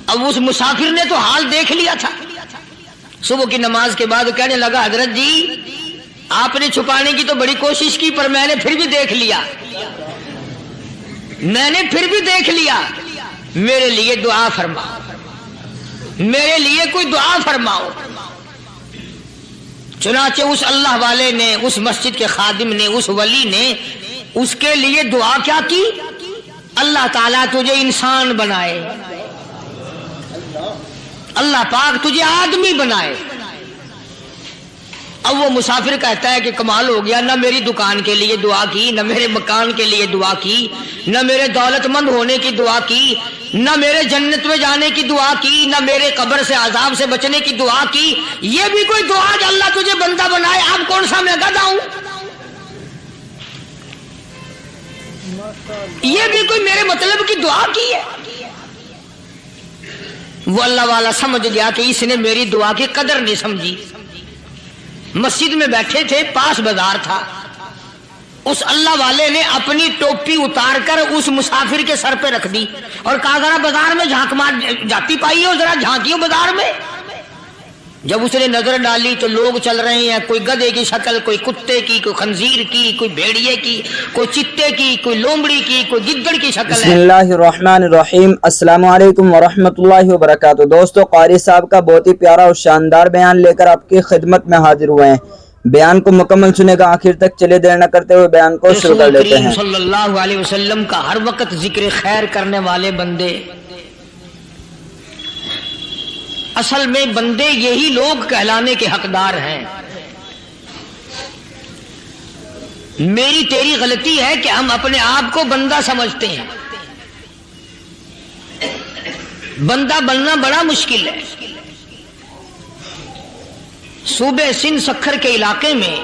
اب اس مسافر نے تو حال دیکھ لیا تھا. صبح کی نماز کے بعد کہنے لگا حضرت جی آپ نے چھپانے کی تو بڑی کوشش کی پر میں نے پھر بھی دیکھ لیا, میں نے پھر بھی دیکھ لیا, میرے لیے دعا فرماؤ, میرے لیے کوئی دعا فرماؤ. چنانچہ اس اللہ والے نے, اس مسجد کے خادم نے, اس ولی نے اس کے لیے دعا کیا کی؟ اللہ تعالیٰ تجھے انسان بنائے, اللہ پاک تجھے آدمی بنائے. اب وہ مسافر کہتا ہے کہ کمال ہو گیا, نہ میری دکان کے لیے دعا کی, نہ میرے مکان کے لیے دعا کی, نہ میرے دولت مند ہونے کی دعا کی, نہ میرے جنت میں جانے کی دعا کی, نہ میرے قبر سے عذاب سے بچنے کی دعا کی. یہ بھی کوئی دعا کہ اللہ تجھے بندہ بنائے؟ اب کون سا میں گدھا ہوں؟ یہ بھی کوئی میرے مطلب کی دعا کی ہے؟ وہ اللہ والا سمجھ گیا کہ اس نے میری دعا کی قدر نہیں سمجھی. مسجد میں بیٹھے تھے, پاس بازار تھا. اس اللہ والے نے اپنی ٹوپی اتار کر اس مسافر کے سر پہ رکھ دی اور کہا ذرا بازار میں جھانک مار جاتی پائی ہو, ذرا جھانکیوں بازار میں. جب اس نے نظر ڈالی تو لوگ چل رہے ہیں, کوئی گدھے کی شکل, کوئی کتے کی, کوئی خنزیر کی, کوئی بھیڑیے کی, کوئی چتے کی, کوئی لومڑی کی, کوئی گدڑ کی شکل ہے. بسم اللہ الرحمن الرحیم. السلام علیکم ورحمۃ اللہ وبرکاتہ. دوستو, قاری صاحب کا بہت ہی پیارا اور شاندار بیان لے کر آپ کی خدمت میں حاضر ہوئے ہیں. بیان کو مکمل سنے گا, آخر تک چلے دیر نہ کرتے ہوئے بیان کو شروع کر لیتے ہیں. صلی اللہ علیہ وسلم کا ہر وقت ذکر خیر کرنے والے بندے, اصل میں بندے یہی لوگ کہلانے کے حقدار ہیں. میری تیری غلطی ہے کہ ہم اپنے آپ کو بندہ سمجھتے ہیں. بندہ بننا بڑا مشکل ہے. صوبے سندھ سکھر کے علاقے میں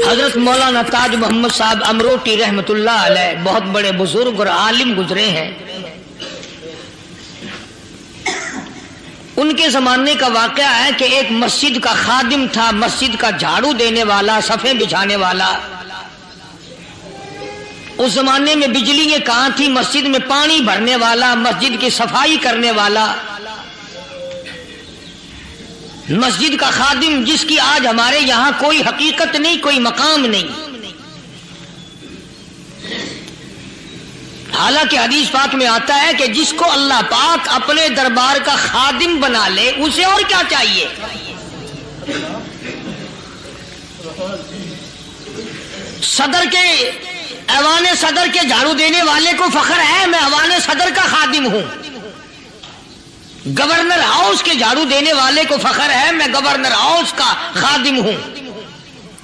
حضرت مولانا تاج محمد صاحب امروٹی رحمت اللہ علیہ بہت بڑے بزرگ اور عالم گزرے ہیں. ان کے زمانے کا واقعہ ہے کہ ایک مسجد کا خادم تھا, مسجد کا جھاڑو دینے والا, صفیں بچھانے والا. اس زمانے میں بجلی کہاں تھی, مسجد میں پانی بھرنے والا, مسجد کی صفائی کرنے والا, مسجد کا خادم جس کی آج ہمارے یہاں کوئی حقیقت نہیں, کوئی مقام نہیں. حالانکہ حدیث پاک میں آتا ہے کہ جس کو اللہ پاک اپنے دربار کا خادم بنا لے اسے اور کیا چاہیے. صدر کے, ایوان صدر کے جھاڑو دینے والے کو فخر ہے میں ایوان صدر کا خادم ہوں. گورنر ہاؤس کے جھاڑو دینے والے کو فخر ہے میں گورنر ہاؤس کا خادم ہوں.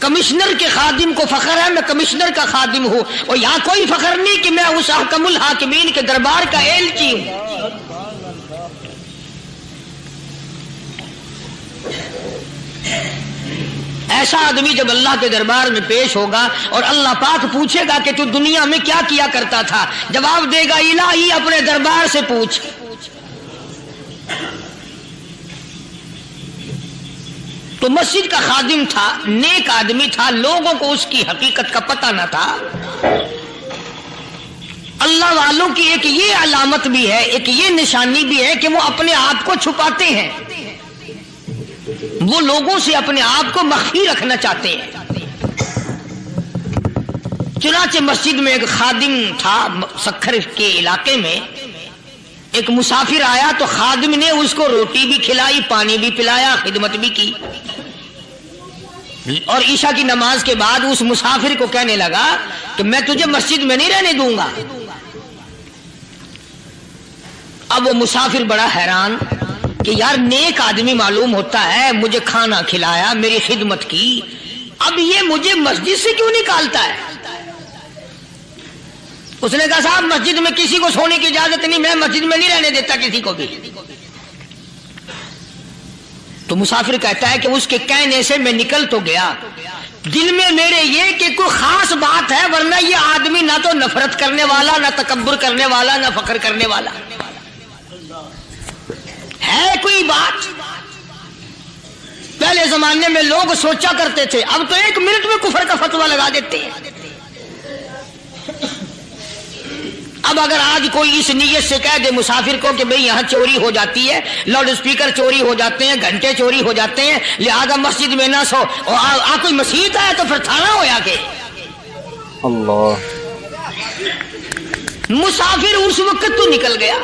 کمشنر کے خادم کو فخر ہے میں کمشنر کا خادم ہوں. اور یہاں کوئی فخر نہیں کہ میں اس حکم الحاکمین کے دربار کا ایلچی ہوں. ایسا آدمی جب اللہ کے دربار میں پیش ہوگا اور اللہ پاک پوچھے گا کہ تو دنیا میں کیا کیا کرتا تھا, جواب دے گا الہی اپنے دربار سے پوچھ. تو مسجد کا خادم تھا, نیک آدمی تھا, لوگوں کو اس کی حقیقت کا پتہ نہ تھا. اللہ والوں کی ایک یہ علامت بھی ہے, ایک یہ نشانی بھی ہے کہ وہ اپنے آپ کو چھپاتے ہیں, وہ لوگوں سے اپنے آپ کو مخفی رکھنا چاہتے ہیں. چنانچہ مسجد میں ایک خادم تھا, سکھر کے علاقے میں ایک مسافر آیا تو خادم نے اس کو روٹی بھی کھلائی, پانی بھی پلایا, خدمت بھی کی. اور عشاء کی نماز کے بعد اس مسافر کو کہنے لگا کہ میں تجھے مسجد میں نہیں رہنے دوں گا. اب وہ مسافر بڑا حیران کہ یار نیک آدمی معلوم ہوتا ہے, مجھے کھانا کھلایا, میری خدمت کی, اب یہ مجھے مسجد سے کیوں نکالتا ہے. اس نے کہا صاحب مسجد میں کسی کو سونے کی اجازت نہیں, میں مسجد میں نہیں رہنے دیتا کسی کو بھی. تو مسافر کہتا ہے کہ اس کے کہنے سے میں نکل تو گیا, دل میں میرے یہ کہ کوئی خاص بات ہے, ورنہ یہ آدمی نہ تو نفرت کرنے والا, نہ تکبر کرنے والا, نہ فخر کرنے والا ہے. کوئی بات پہلے زمانے میں لوگ سوچا کرتے تھے, اب تو ایک منٹ میں کفر کا فتویٰ لگا دیتے ہیں. अब अगर आज कोई इस नीयत से कह दे मुसाफिर को कि भाई यहाँ चोरी हो जाती है, लाउड स्पीकर चोरी हो जाते हैं, घंटे चोरी हो जाते हैं, लिहाजा मस्जिद में ना सो, और कोई मस्जिद है तो फिर थाना होया के। अल्लाह, मुसाफिर उस वक्त तो निकल गया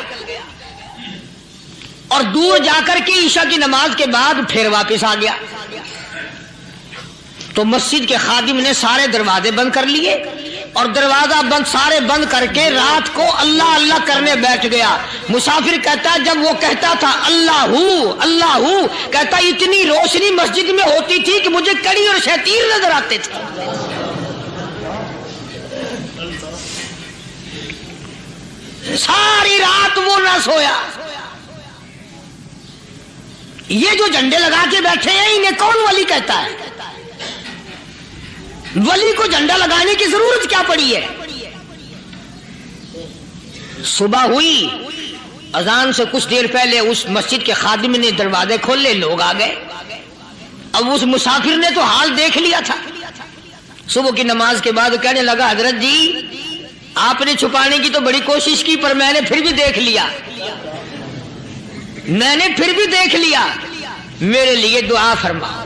और दूर जाकर के ईशा की नमाज के बाद फिर वापस आ गया। तो मस्जिद के खादिम ने सारे दरवाजे बंद कर लिए और दरवाजा बंद सारे बंद करके रात को अल्लाह अल्लाह करने बैठ गया। मुसाफिर कहता जब वो कहता था अल्लाहू अल्लाहू, कहता इतनी रोशनी मस्जिद में होती थी कि मुझे कड़ी और शैतीर नजर आते थे। सारी रात वो ना सोया। ये जो झंडे लगा के बैठे हैं इन्हें कौन वली कहता है? वली को झंडा लगाने की जरूरत क्या पड़ी है? सुबह हुई, अजान से कुछ देर पहले उस मस्जिद के खादिम ने दरवाजे खोले, लोग आ गए। अब उस मुसाफिर ने तो हाल देख लिया था। सुबह की नमाज के बाद कहने लगा हजरत जी आपने छुपाने की तो बड़ी कोशिश की पर मैंने फिर भी देख लिया, मैंने फिर भी देख लिया, मेरे लिए दुआ फरमाओ,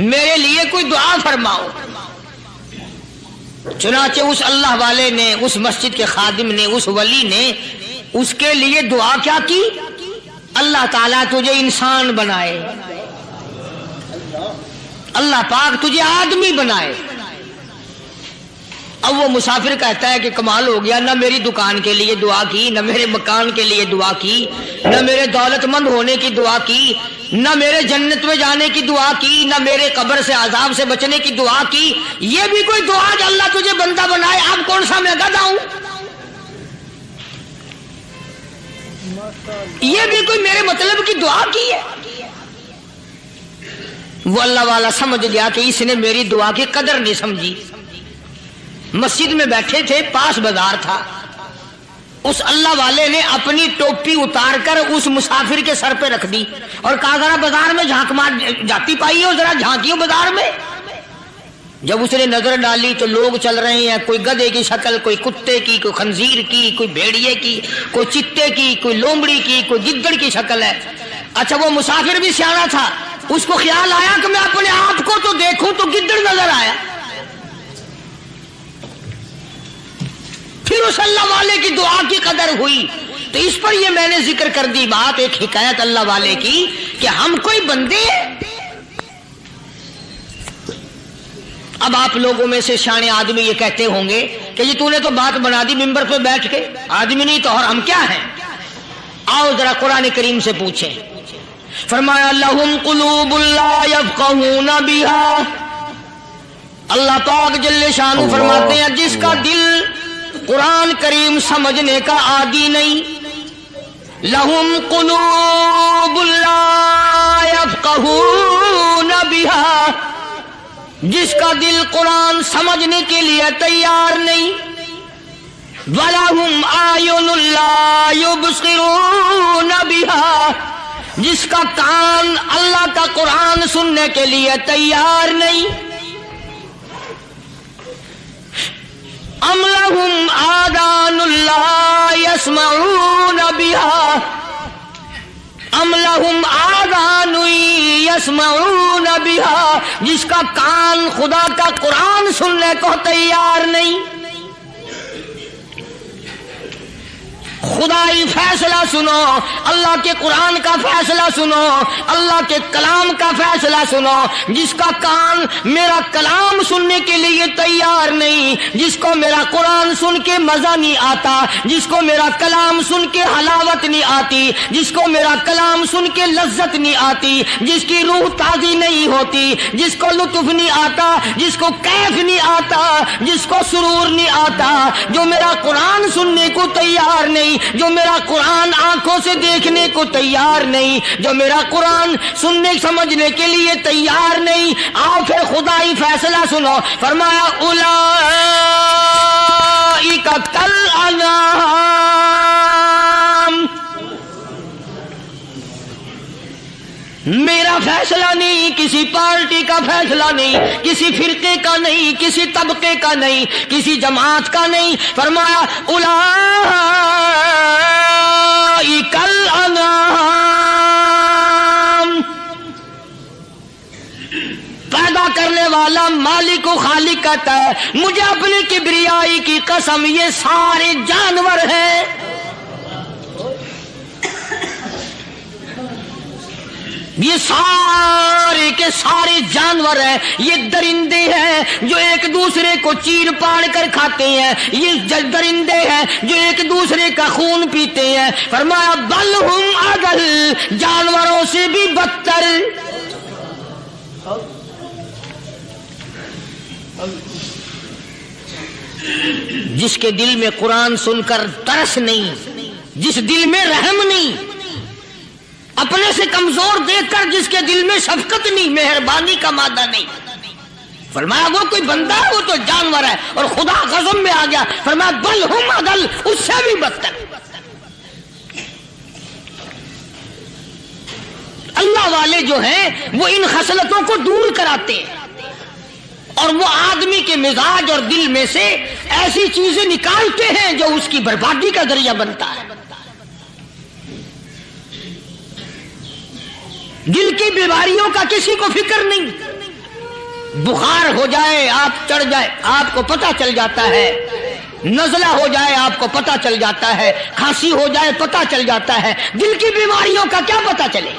मेरे लिए कोई दुआ फरमाओ। चुनाचे उस अल्लाह वाले ने, उस मस्जिद के खादिम ने, उस वली ने उसके लिए दुआ क्या की? अल्लाह ताला तुझे इंसान बनाए, अल्लाह पाक तुझे आदमी बनाए। अब वो मुसाफिर कहता है कि कमाल हो गया, ना मेरी दुकान के लिए दुआ की, ना मेरे मकान के लिए दुआ की, ना मेरे दौलतमंद होने की दुआ की, ना मेरे जन्नत में जाने की दुआ की, ना मेरे कब्र से अजाब से बचने की दुआ की। ये भी कोई दुआ जो अल्लाह तुझे बंदा बनाए? अब कौन सा मैं गधा हूं? ये भी कोई मेरे मतलब की दुआ की है? वो अल्लाह वाला समझ गया कि इसने मेरी दुआ की कदर नहीं समझी। मस्जिद में बैठे थे, पास बाजार था। उस अल्लाह वाले ने अपनी टोपी उतार कर उस मुसाफिर के सर पे रख दी और कहा जरा बाजार में झांक मार, जाती पाई हो, जरा झांकी हो बाजार में। जब उसने नजर डाली तो लोग चल रहे हैं, कोई गधे की शक्ल, कोई कुत्ते की, कोई खंजीर की, कोई भेड़िए की, कोई चित्ते की, कोई लोमड़ी की, कोई गिद्दड़ की शक्ल है। अच्छा वो मुसाफिर भी सियाना था, उसको ख्याल आया कि मैं अपने आप को तो देखूं, तो गिद्दड़ नजर आया। फिर उस अल्लाह वाले की दुआ की कदर हुई। तो इस पर ये मैंने जिक्र कर दी बात, एक हिकायत अल्लाह वाले की कि हम कोई बंदे। अब आप लोगों में से शाने आदमी ये कहते होंगे कि जी तूने तो बात बना दी मिंबर पे बैठ के, आदमी नहीं तो और हम क्या हैं? आओ जरा कुरान करीम से पूछें। फरमाया लहुम कुलूबुन ला यफ़क़हूना बिहा। अल्लाह पाक जल्ले शानु फरमाते हैं जिसका दिल कुरान करीम समझने का आदी नहीं। लहुम कुलूबुन ला यफ़क़हूना बिहा, जिसका दिल कुरान समझने के लिए तैयार नहीं। वलहुम आयुनुन ला युबसिरूना बिहा, जिसका कान अल्लाह का कुरान सुनने के लिए तैयार नहीं। अम लहुम आदानुन ला यस्मऊना बिहा, अम लहुम आदानु यस्मऊना बिहा, जिसका कान खुदा का कुरान सुनने को तैयार नहीं। खुदाई फैसला सुनो, अल्लाह के कुरान का फैसला सुनो, अल्लाह के कलाम का फैसला सुनो। जिसका कान मेरा कलाम सुनने के लिए तैयार नहीं, जिसको मेरा कुरान सुन के मजा नहीं आता, जिसको मेरा कलाम सुन के हलावत नहीं आती, जिसको मेरा कलाम सुन के लज्जत नहीं आती, जिसकी रूह ताजी नहीं होती, जिसको लुत्फ नहीं आता, जिसको कैफ नहीं आता, जिसको सुरूर नहीं आता, जो मेरा कुरान सुनने को तैयार नहीं, जो मेरा कुरान आंखों से देखने को तैयार नहीं, जो मेरा कुरान सुनने समझने के लिए तैयार नहीं। आओ फिर खुदाई फैसला सुनो। फरमाया उलाइका कल अनाम, मेरा فیصلہ نہیں، کسی پارٹی کا فیصلہ نہیں، کسی فرقے کا نہیں، کسی طبقے کا نہیں، کسی جماعت کا نہیں. فرمایا اولئک الانعام. پیدا کرنے والا مالک و خالق کہتا ہے مجھے اپنی کبریائی کی قسم یہ سارے جانور ہیں. یہ سارے کے سارے جانور ہیں، یہ درندے ہیں جو ایک دوسرے کو چیر پاڑ کر کھاتے ہیں، یہ درندے ہیں جو ایک دوسرے کا خون پیتے ہیں. فرمایا بل ہم اضل، جانوروں سے بھی بدتر. جس کے دل میں قرآن سن کر ترس نہیں، جس دل میں رحم نہیں، اپنے سے کمزور دیکھ کر جس کے دل میں شفقت نہیں، مہربانی کا مادہ نہیں، فرمایا وہ کوئی بندہ ہے، وہ تو جانور ہے. اور خدا غضب میں آ گیا، فرمایا بل ہم اضل، اس سے بھی بدتر. اللہ والے جو ہیں وہ ان خصلتوں کو دور کراتے ہیں اور وہ آدمی کے مزاج اور دل میں سے ایسی چیزیں نکالتے ہیں جو اس کی بربادی کا ذریعہ بنتا ہے. دل کی بیماریوں کا کسی کو فکر نہیں. بخار ہو جائے آپ چڑھ جائے آپ کو پتہ چل جاتا ہے، نزلہ ہو جائے آپ کو پتہ چل جاتا ہے، کھانسی ہو جائے پتہ چل جاتا ہے. دل کی بیماریوں کا کیا پتہ چلے؟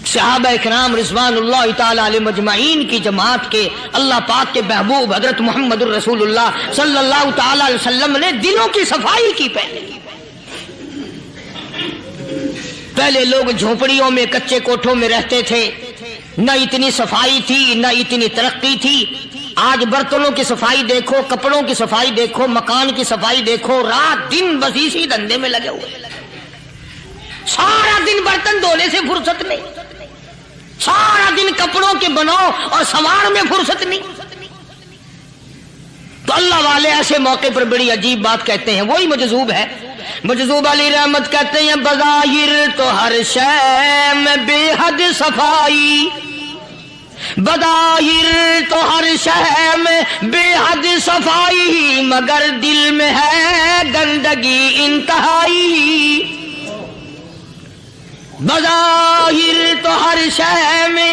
صحابہ اکرام رضوان اللہ تعالی علیہ مجمعین کی جماعت کے اللہ پاک کے محبوب حضرت محمد الرسول اللہ صلی اللہ تعالی علیہ وسلم نے دلوں کی صفائی کی. پہلے لوگ جھونپڑیوں میں کچے کوٹھوں میں رہتے تھے، نہ اتنی صفائی تھی نہ اتنی ترقی تھی. آج برتنوں کی صفائی دیکھو، کپڑوں کی صفائی دیکھو، مکان کی صفائی دیکھو، رات دن بس اسی دھندے میں لگے ہوئے. سارا دن برتن دھونے سے فرصت نہیں، سارا دن کپڑوں کے بناؤ اور سوار میں فرصت نہیں. تو اللہ والے ایسے موقع پر بڑی عجیب بات کہتے ہیں. وہی مجذوب ہے، مجذوب علی رحمت کہتے ہیں بظاہر تو ہر شے میں بے حد صفائی، بظاہر تو ہر شے میں بے حد صفائی، مگر دل میں ہے گندگی انتہائی. بظاہر تو ہر شے میں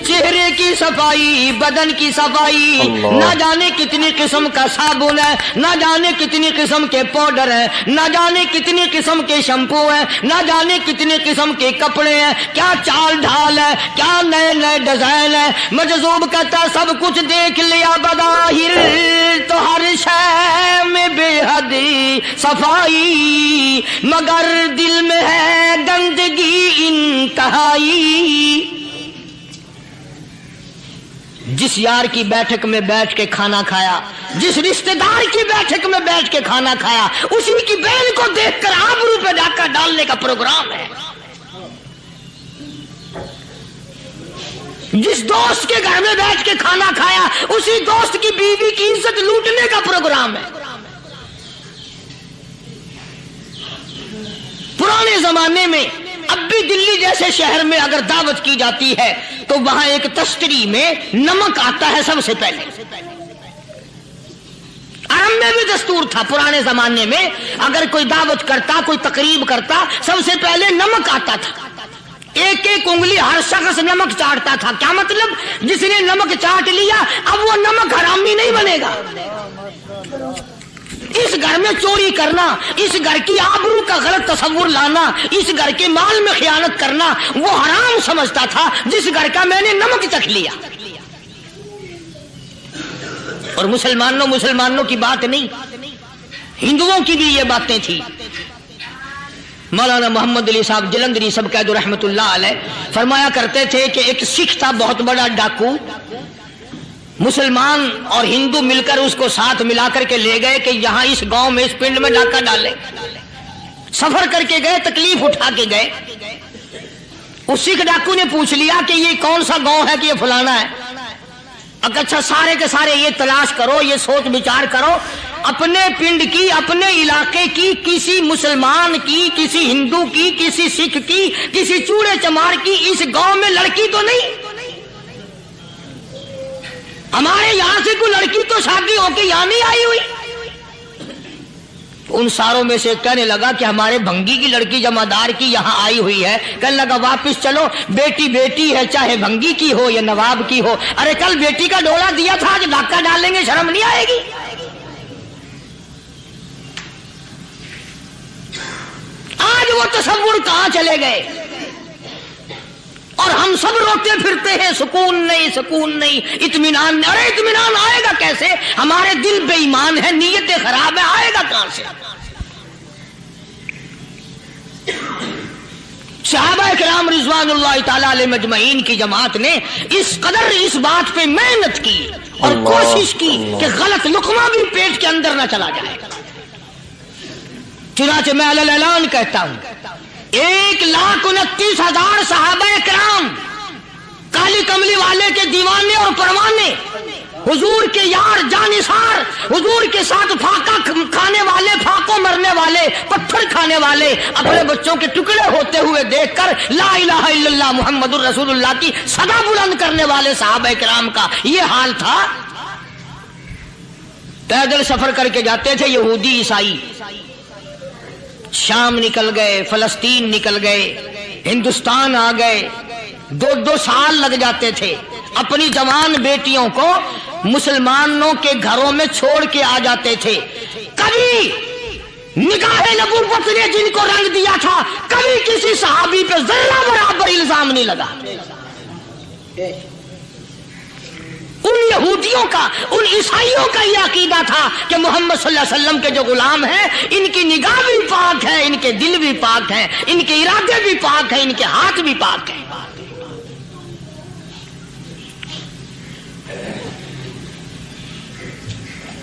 چہرے کی صفائی، بدن کی صفائی، نہ جانے کتنی قسم کا صابن ہے، نہ جانے کتنی قسم کے پاؤڈر ہیں، نہ جانے کتنی قسم کے شیمپو ہیں، نہ جانے کتنی قسم کے کپڑے ہیں، کیا چال ڈھال ہے، کیا نئے نئے ڈیزائن ہے. مجذوب کہتا سب کچھ دیکھ لیا، بظاہر تو ہر شے میں بے حد صفائی، مگر دل میں ہے گندگی انتہائی. جس یار کی بیٹھک میں بیٹھ کے کھانا کھایا، جس رشتہ دار کی بیٹھک میں بیٹھ کے کھانا کھایا، اسی کی بہن کو دیکھ کر آبرو پہ ڈاکہ ڈالنے کا پروگرام ہے. جس دوست کے گھر میں بیٹھ کے کھانا کھایا، اسی دوست کی بیوی کی عزت لوٹنے کا پروگرام ہے. پرانے زمانے میں اب بھی دلی جیسے شہر میں اگر دعوت کی جاتی ہے تو وہاں ایک تشتری میں نمک آتا ہے سب سے پہلے. عرب میں بھی دستور تھا پرانے زمانے میں، اگر کوئی دعوت کرتا، کوئی تقریب کرتا، سب سے پہلے نمک آتا تھا. ایک ایک انگلی ہر شخص نمک چاٹتا تھا. کیا مطلب؟ جس نے نمک چاٹ لیا اب وہ نمک حرامی نہیں بنے گا. اس گھر میں چوری کرنا، اس گھر کی آبرو کا غلط تصور لانا، اس گھر کے مال میں خیانت کرنا وہ حرام سمجھتا تھا جس گھر کا میں نے نمک چکھ لیا. اور مسلمانوں کی بات نہیں، ہندوؤں کی بھی یہ باتیں تھی. مولانا محمد علی صاحب جلندری سب قید رحمت اللہ علیہ فرمایا کرتے تھے کہ ایک سکھ تھا بہت بڑا ڈاکو، مسلمان اور ہندو مل کر اس کو ساتھ ملا کر کے لے گئے کہ یہاں اس گاؤں میں اس پنڈ میں ڈاکہ ڈالے. سفر کر کے گئے، تکلیف اٹھا کے گئے. اس سکھ ڈاکو نے پوچھ لیا کہ یہ کون سا گاؤں ہے کہ یہ فلانا ہے. اچھا سارے کے سارے یہ تلاش کرو، یہ سوچ بچار کرو अपने पिंड की, अपने इलाके की, किसी मुसलमान की, किसी हिंदू की, किसी सिख की, किसी चूड़े चमार की इस गांव में लड़की तो नहीं। हमारे यहां से कोई लड़की तो शादी होके यहां नहीं आई हुई। उन सारों में से कहने लगा कि हमारे भंगी की लड़की जमादार की यहां आई हुई है। कहने लगा वापस चलो, बेटी बेटी है, चाहे भंगी की हो या नवाब की हो। अरे कल बेटी का डोला दिया था, आज धक्का डालेंगे, शर्म नहीं आएगी? आज वो तसव्वुर कहां चले गए और हम सब रोते फिरते हैं, सुकून नहीं, सुकून नहीं, इत्मीनान। अरे इत्मीनान आएगा कैसे? हमारे दिल बेईमान है, नीयतें खराब है, आएगा कहां से? सहाबा किराम रिज़वानुल्लाह ताला अलैहिम अजमईन की जमात ने इस कदर इस बात पे मेहनत की और कोशिश की कि गलत लुकमा भी पेट के अंदर ना चला जाए। चुनाचे मैं अलल ऐलान कहता हूं, 1,29,000 सहाबा किराम काली कमली वाले के दीवाने और परवाने, हुजूर के यार जानिसार, हुजूर के साथ फाका खाने वाले, फाको मरने वाले, पत्थर खाने वाले, अपने बच्चों के टुकड़े होते हुए देखकर ला इलाहा इल्लल्लाह मुहम्मदुर रसूलुल्लाह की सदा बुलंद करने वाले सहाबा किराम का ये हाल था। पैदल सफर करके जाते थे यहूदी ईसाई, शाम निकल गए, फलस्तीन निकल गए, हिंदुस्तान आ गए, 2-2 साल लग जाते थे। अपनी जवान बेटियों को मुसलमानों के घरों में छोड़ के आ जाते थे। कभी निगाहे नबूवत ने जिनको रंग दिया था, कभी किसी सहाबी पे जर्रा बराबर इल्जाम नहीं लगा। उन यहूदियों का, उन ईसाइयों का यह अकीदा था कि मोहम्मद सल्लल्लाहु अलैहि वसल्लम के जो गुलाम हैं, इनकी निगाह भी पाक है, इनके दिल भी पाक हैं, इनके इरादे भी पाक हैं, इनके हाथ भी पाक हैं।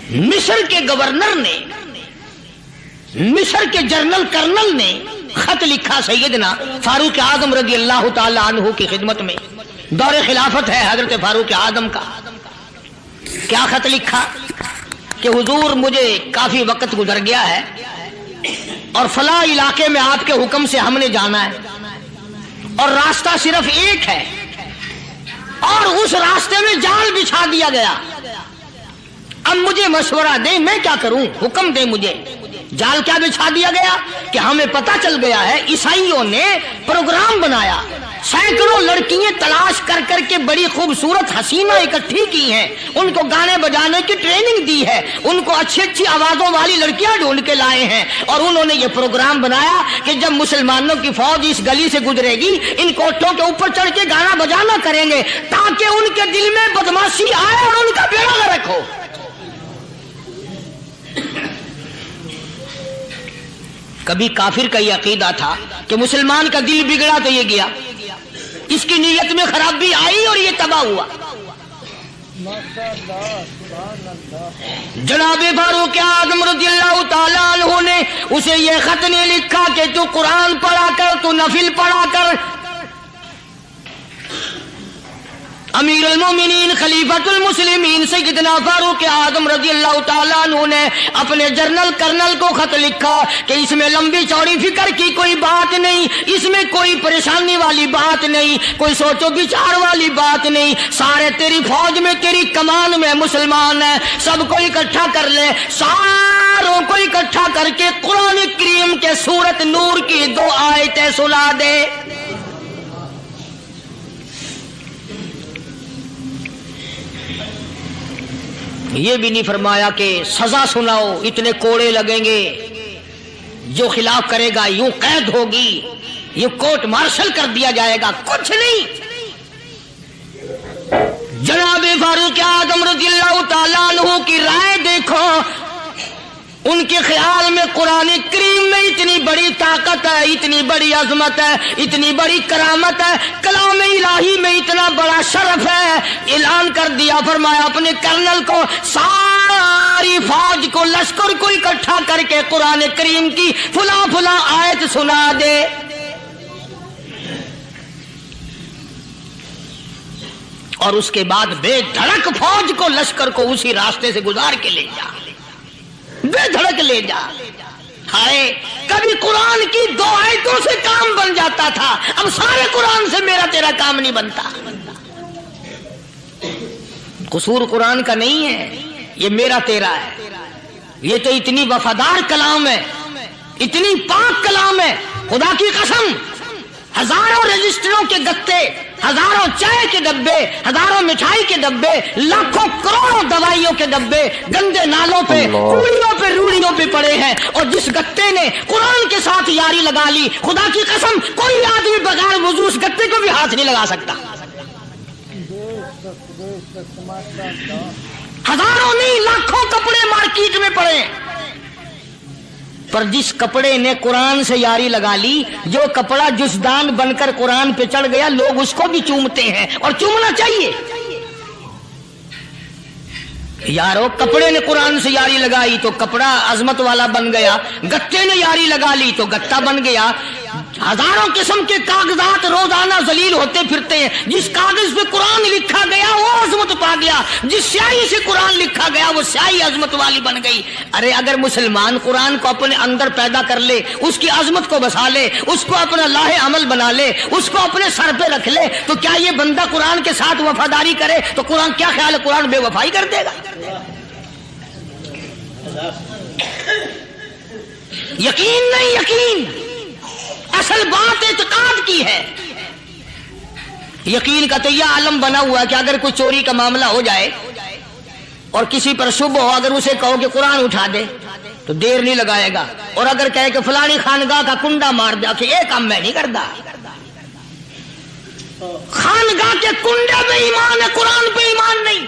मिस्र के गवर्नर ने, मिस्र के जनरल कर्नल ने खत लिखा सैयदना फारूक आजम रज़ी अल्लाह ताला अन्हु की खिदमत में। दौरे खिलाफत है हजरत फारूक आजम का। क्या खत लिखा कि हुजूर मुझे काफी वक्त गुजर गया है और फला इलाके में आपके हुक्म से हमने जाना है और रास्ता सिर्फ एक है और उस रास्ते में जाल बिछा दिया गया। अब मुझे मशवरा दे, मैं क्या करूं, हुक्म दे मुझे। जाल क्या बिछा दिया गया कि हमें पता चल गया है ईसाइयों ने प्रोग्राम बनाया, सैकड़ों लड़कियां तलाश कर करके बड़ी खूबसूरत हसीना इकट्ठी की हैं, उनको गाने बजाने की ट्रेनिंग दी है, उनको अच्छी अच्छी आवाजों वाली लड़कियां ढूंढ के लाए हैं और उन्होंने ये प्रोग्राम बनाया कि जब मुसलमानों की फौज इस गली से गुजरेगी, इन कोठों के ऊपर चढ़ के गाना बजाना करेंगे ताकि उनके दिल में बदमाशी आए और उनका बेड़ा गर्क हो। कभी काफिर का यह अकीदा था कि मुसलमान का दिल बिगड़ा तो ये गया, इसकी नीयत में खराबी आई और ये तबाह हुआ। जनाबे फारूक आज़म रज़ियल्लाहु ताला अन्हु ने उसे ये खत ने लिखा कि तू कुरान पढ़ा कर, तू नफिल पढ़ा कर। अमीरुल मोमिनीन खलीफतुल मुस्लिमीन सैयदना फारूक आज़म रज़ियल्लाहु ताला अन्हु ने अपने जनरल कर्नल को खत लिखा कि इसमें लंबी चौड़ी फिक्र की कोई बात नहीं, इसमें कोई परेशानी वाली बात नहीं, कोई सोचो विचार वाली बात नहीं। सारे तेरी फौज में, तेरी कमान में मुसलमान है, सबको इकट्ठा कर ले, सारों को इकट्ठा करके कुरान करीम के सूरत नूर की 2 आयतें सुना दे। ये भी नहीं फरमाया कि सजा सुनाओ, इतने कोड़े लगेंगे, जो खिलाफ करेगा यूं कैद होगी, यूं कोर्ट मार्शल कर दिया जाएगा, कुछ नहीं। जनाबे फारूक आज़म रज़ियल्लाहु ताला अन्हु की राय देखो, उनके ख्याल में कुरान करीम में इतनी बड़ी ताकत है, इतनी बड़ी अजमत है, इतनी बड़ी करामत है, कलाम इलाही में इतना बड़ा शरफ है। ऐलान कर दिया, फरमाया अपने कर्नल को सारी फौज को, लश्कर को इकट्ठा करके कुरान करीम की फुला फुला आयत सुना दे। और उसके बाद बेधड़क फौज को, लश्कर को उसी रास्ते से गुजार के ले जा। بے دھڑک لے جا. ہائے کبھی قرآن کی 2 آیتوں سے کام بن جاتا تھا، اب سارے قرآن سے میرا تیرا کام نہیں بنتا. قصور قرآن کا نہیں ہے، یہ میرا تیرا ہے. یہ تو اتنی وفادار کلام ہے، اتنی پاک کلام ہے، خدا کی قسم. ہزاروں رجسٹروں کے گتے، ہزاروں چائے کے ڈبے، ہزاروں مٹھائی کے ڈبے، لاکھوں کروڑوں دوائیوں کے ڈبے گندے نالوں پہ، کوڑیوں پہ، روڑیوں پہ پڑے ہیں. اور جس گتے نے قرآن کے ساتھ یاری لگا لی، خدا کی قسم کوئی آدمی بغیر وضو اس گتے کو بھی ہاتھ نہیں لگا سکتا. ہزاروں نہیں لاکھوں کپڑے مارکیٹ میں پڑے، پر جس کپڑے نے قرآن سے یاری لگا لی، جو کپڑا جسدان بن کر قرآن پہ چڑھ گیا، لوگ اس کو بھی چومتے ہیں اور چومنا چاہیے. یارو کپڑے نے قرآن سے یاری لگائی تو کپڑا عظمت والا بن گیا، گتے نے یاری لگا لی تو گتا بن گیا. ہزاروں قسم کے کاغذات روزانہ ذلیل ہوتے پھرتے ہیں، جس کاغذ پہ قرآن لکھا گیا وہ عظمت پا گیا، جس سیاہی سے قرآن لکھا گیا وہ سیاہی عظمت والی بن گئی. ارے اگر مسلمان قرآن کو اپنے اندر پیدا کر لے، اس کی عظمت کو بسا لے، اس کو اپنا لاہ عمل بنا لے، اس کو اپنے سر پہ رکھ لے، تو کیا یہ بندہ قرآن کے ساتھ وفاداری کرے تو قرآن کیا خیال ہے قرآن بے وفائی کر دے گا؟ یقین نہیں، یقین اصل بات اعتقاد کی ہے. یقین کا تو یہ عالم بنا ہوا ہے کہ اگر کوئی چوری کا معاملہ ہو جائے اور کسی پر شبہ ہو، اگر اسے کہو کہ قرآن اٹھا دے تو دیر نہیں لگائے گا، اور اگر کہے کہ فلانی خانگاہ کا کنڈا مار دیا کہ یہ کام میں نہیں کرتا. خانگاہ کے کنڈے پہ ایمان ہے، قرآن پہ ایمان نہیں.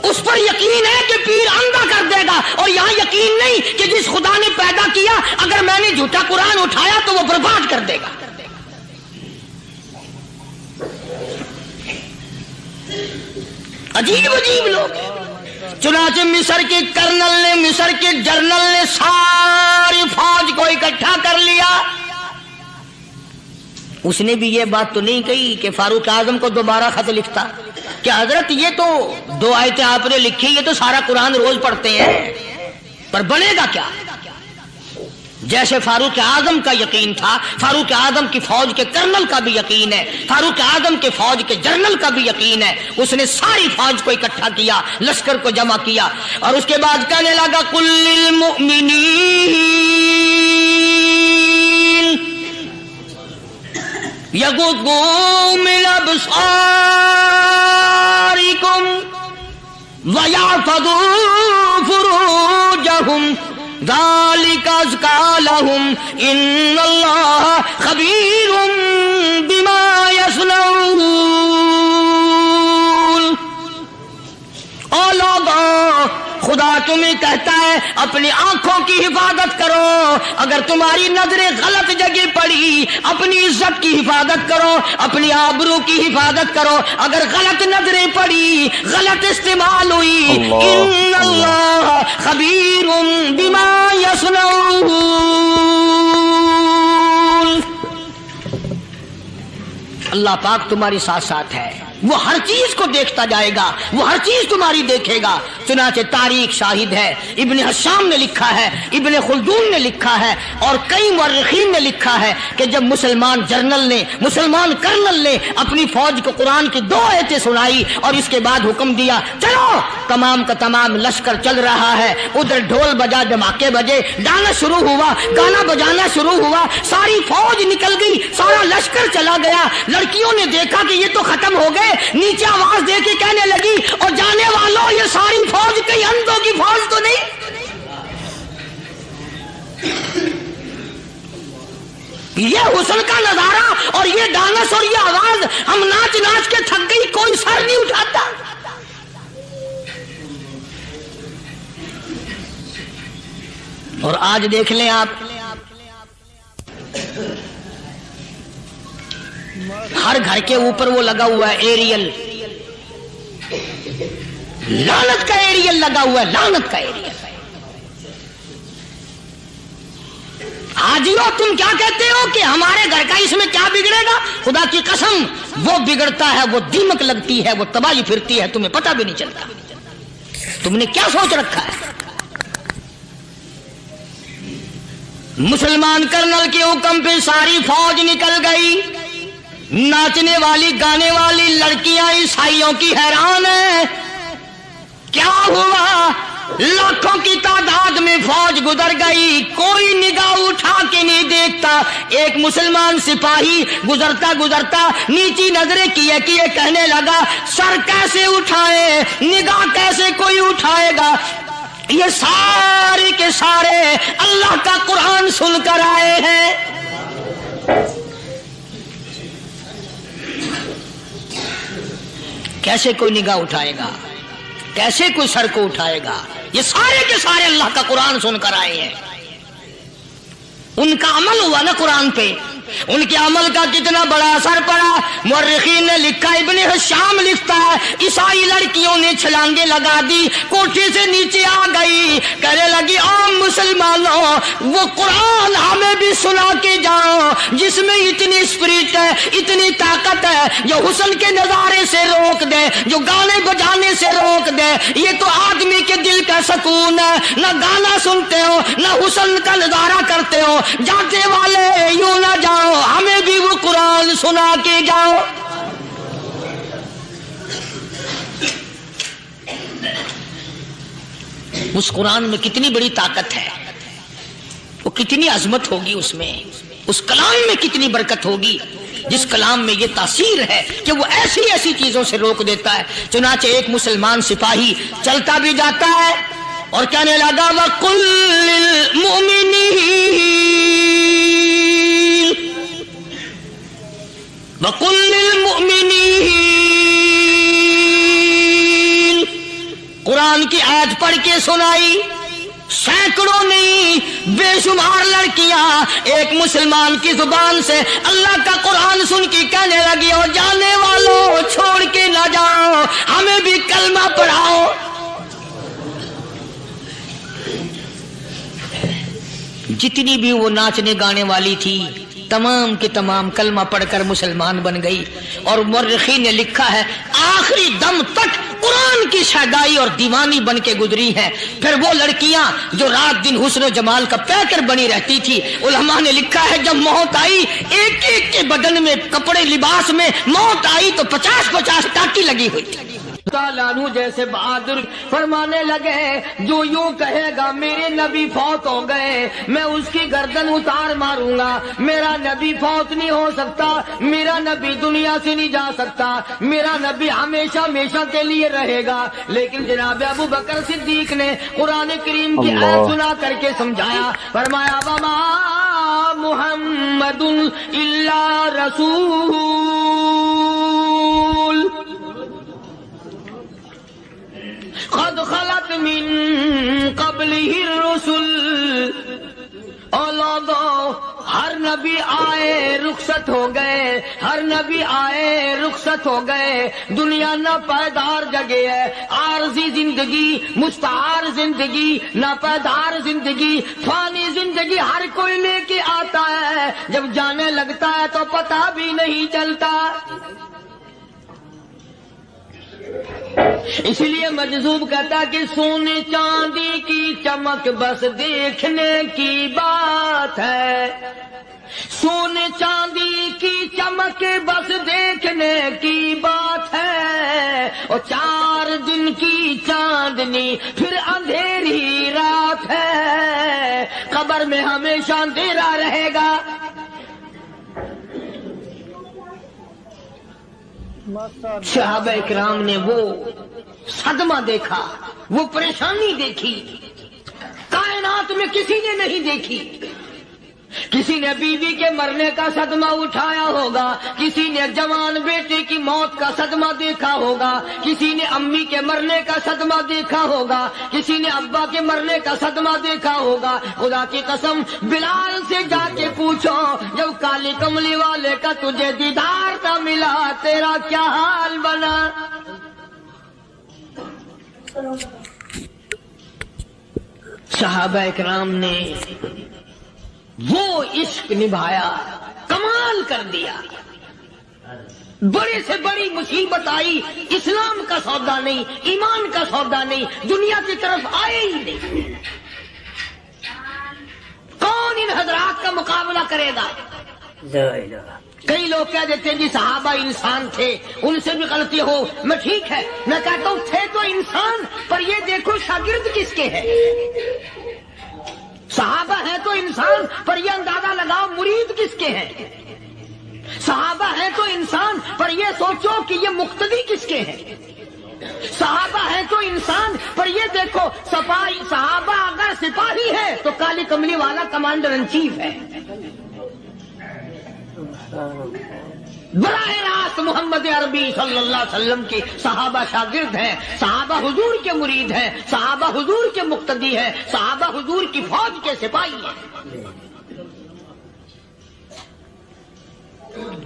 اس پر یقین ہے کہ پیر اندھا کر دے گا، اور یہاں یقین نہیں کہ جس خدا نے پیدا کیا اگر میں نے جھوٹا قرآن اٹھایا تو وہ برباد کر دے گا. عجیب عجیب لوگ. چنانچہ مصر کے کرنل نے، مصر کے جنرل نے ساری فوج کو اکٹھا کر لیا. اس نے بھی یہ بات تو نہیں کہی کہ فاروق اعظم کو دوبارہ خط لکھتا کہ حضرت یہ تو 2 آیتیں آپ نے لکھی، یہ تو سارا قرآن روز پڑھتے ہیں، پر بنے گا کیا؟ جیسے فاروق اعظم کا یقین تھا، فاروق اعظم کی فوج کے کرنل کا بھی یقین ہے، فاروق اعظم کے فوج کے جنرل کا بھی یقین ہے. اس نے ساری فوج کو اکٹھا کیا، لشکر کو جمع کیا، اور اس کے بعد کہنے لگا قل للمؤمنین یغضوا من ابصارکم ویحفظوا فروجہم ذالک ازکی لہم ان اللہ خبیر بما یصنعون. او لوگو، خدا تمہیں کہتا ہے اپنی آنکھوں کی حفاظت کرو. اگر تمہاری نظریں غلط جگہ پڑی، اپنی عزت کی حفاظت کرو، اپنی آبرو کی حفاظت کرو. اگر غلط نظریں پڑی، غلط استعمال ہوئی، ان اللہ خبیر بما یصنعون. اللہ پاک تمہاری ساتھ ساتھ ہے، وہ ہر چیز کو دیکھتا جائے گا، وہ ہر چیز تمہاری دیکھے گا. چنانچہ تاریخ شاہد ہے، ابن حشام نے لکھا ہے، ابن خلدون نے لکھا ہے، اور کئی مورخین نے لکھا ہے کہ جب مسلمان جنرل نے، مسلمان کرنل نے اپنی فوج کو قرآن کی 2 آیتیں سنائی اور اس کے بعد حکم دیا چلو، تمام کا تمام لشکر چل رہا ہے. ادھر ڈھول بجا، دھماکے بجے، گانا شروع ہوا، گانا بجانا شروع ہوا، ساری فوج نکل گئی، سارا لشکر چلا گیا. لڑکیوں نے دیکھا کہ یہ تو ختم ہو گئے، نیچے آواز دے کے کہنے لگی اور جانے والوں یہ ساری فوج کئی اندھوں کی فوج تو نہیں؟ یہ حسن کا نظارہ اور یہ ڈانس اور یہ آواز، ہم ناچ ناچ کے تھک گئی، کوئی سر نہیں اٹھاتا. اور آج دیکھ لیں آپ، ہر گھر کے اوپر وہ لگا ہوا ہے ایریل، لعنت کا ایریل لگا ہوا ہے، لعنت کا ایریل. حاجیو تم کیا کہتے ہو کہ ہمارے گھر کا اس میں کیا بگڑے گا؟ خدا کی قسم وہ بگڑتا ہے، وہ دیمک لگتی ہے، وہ تباہی پھرتی ہے، تمہیں پتہ بھی نہیں چلتا. तुमने क्या सोच रखा है? मुसलमान कर्नल के हुक्म पे सारी फौज निकल गई। नाचने वाली गाने वाली लड़कियां ईसाइयों की हैरान है। क्या हुआ? लाखों की तादाद में फौज गुजर गई, कोई निगाह उठा के नहीं देखता। एक मुसलमान सिपाही गुजरता गुजरता नीची नजरें किए कहने लगा, सर कैसे उठाए, निगाह कैसे कोई उठाएगा? ये सारे के सारे अल्लाह का कुरान सुनकर आए हैं। कैसे कोई निगाह उठाएगा, कैसे कोई सर को उठाएगा? ये सारे के सारे अल्लाह का कुरान सुनकर आए हैं। उनका अमल हुआ ना कुरान पे, उनके अमल का कितना बड़ा असर पड़ा। मुर्रिखीन ने लिखा, इब्ने हिशाम लिखता है, ईसाई लड़कियों ने छलांगे लगा दी, कोठे से नीचे आ गई, कहने लगी, ओ मुसलमानों, वो कुरान हमें भी सुना के जाओ जिसमें इतनी स्पिरिट है, इतनी ताकत है, जो हुस्न के नजारे से रोक दे, जो गाने बजाने से रोक दे। ये तो आदमी के दिल का सुकून है। न गाना सुनते हो, न हुस्न का नजारा करते हो। जाते वाले यूं ना जाओ, हमें भी वो कुरान सुना के जाओ। उस कुरान में कितनी बड़ी ताकत है, वो कितनी अजमत होगी उसमें, उस कलाम में कितनी बरकत होगी, जिस कलाम में ये तासीर है कि वो ऐसी ऐसी चीजों से रोक देता है। चुनाचे एक मुसलमान सिपाही चलता भी जाता है और कहने लगा, वकुल्लिल मुमिनीन, कुरान की आयत पढ़ के सुनाई। सैकड़ों नहीं, बेशुमार लड़कियां एक मुसलमान की जुबान से अल्लाह का कुरान सुन के कहने लगी, और जाने वालों छोड़ के ना जाओ, हमें भी कलमा पढ़ाओ। जितनी भी वो नाचने गाने वाली थी, तमाम की तमाम कलमा पढ़कर मुसलमान बन गई। और मुर्रिखीन ने लिखा है, आखिरी दम तक कुरान की शहदाई और दीवानी बन के गुजरी है। फिर वो लड़कियां जो रात दिन हुस्न जमाल का पैकर बनी रहती थी, उलमा ने लिखा है, जब मौत आई, एक एक के बदन में, कपड़े लिबास में मौत आई तो 50-50 टाटी लगी हुई थी। लालू जैसे बहादुर फरमाने लगे, जो यूं कहेगा मेरे नबी फौत हो गए, मैं उसकी गर्दन उतार मारूंगा। मेरा नबी फौत नहीं हो सकता, मेरा नबी दुनिया से नहीं जा सकता, मेरा नबी हमेशा हमेशा के लिए रहेगा। लेकिन जनाब अबू बकर सिद्दीक ने कुरान करीम की आयत सुना करके समझाया, फरमाया, वमा मुहम्मदुन इल्ला रसूल, क़द ख़लत मिन क़ब्लिहि रुसूल। हर नबी आए रुखसत हो गए, हर नबी आए रुखसत हो गए। दुनिया ना पैदार जगह है, आरजी जिंदगी, मुस्तार जिंदगी, ना पैदार जिंदगी, फानी जिंदगी हर कोई लेके आता है। जब जाने लगता है तो पता भी नहीं चलता। इसलिए मजजूब कहता कि सोने चांदी की चमक बस देखने की बात है, सोने चांदी की चमक बस देखने की बात है। और 4 दिन की चांदनी फिर अंधेरी रात है, कब्र में हमेशा अंधेरा रहेगा। सहाबा इकराम ने वो सदमा देखा, वो परेशानी देखी, कायनात में किसी ने नहीं देखी। किसी ने बीवी के मरने का सदमा उठाया होगा, किसी ने जवान बेटे की मौत का सदमा देखा होगा, किसी ने अम्मी के मरने का सदमा देखा होगा, किसी ने अब्बा के मरने का सदमा देखा होगा। खुदा की कसम, बिलाल से जाके पूछो, जब काली कमली वाले का तुझे दीदार न मिला, तेरा क्या हाल बना। सहाबा इकराम ने वो इश्क निभाया, कमाल कर दिया। बड़े से बड़ी मुसीबत आई, इस्लाम का सौदा नहीं, ईमान का सौदा नहीं, दुनिया की तरफ आए ही नहीं। कौन इन हजरात का मुकाबला करेगा? कई लोग कह देते हैं जी सहाबा इंसान थे, उनसे भी गलती हो। मैं ठीक है, मैं कहता हूं थे तो इंसान, पर ये देखो शागिर्द किसके हैं। सहाबा है तो इंसान, पर ये अंदाजा लगाओ मुरीद किसके हैं। सहाबा है तो इंसान, पर ये सोचो कि ये मुक्तदी किसके हैं। सहाबा है तो इंसान, पर ये देखो सफाई सहाबा अगर सिपाही है तो काली कमली वाला कमांडर इन चीफ है। बराह रास्त मोहम्मद अरबी सल्लल्लाहु अलैहि वसल्लम के सहाबा शागिर्द हैं, सहाबा हुजूर के मुरीद हैं, सहाबा हुजूर के मुक्तदी हैं, सहाबा हुजूर की फौज के सिपाही हैं।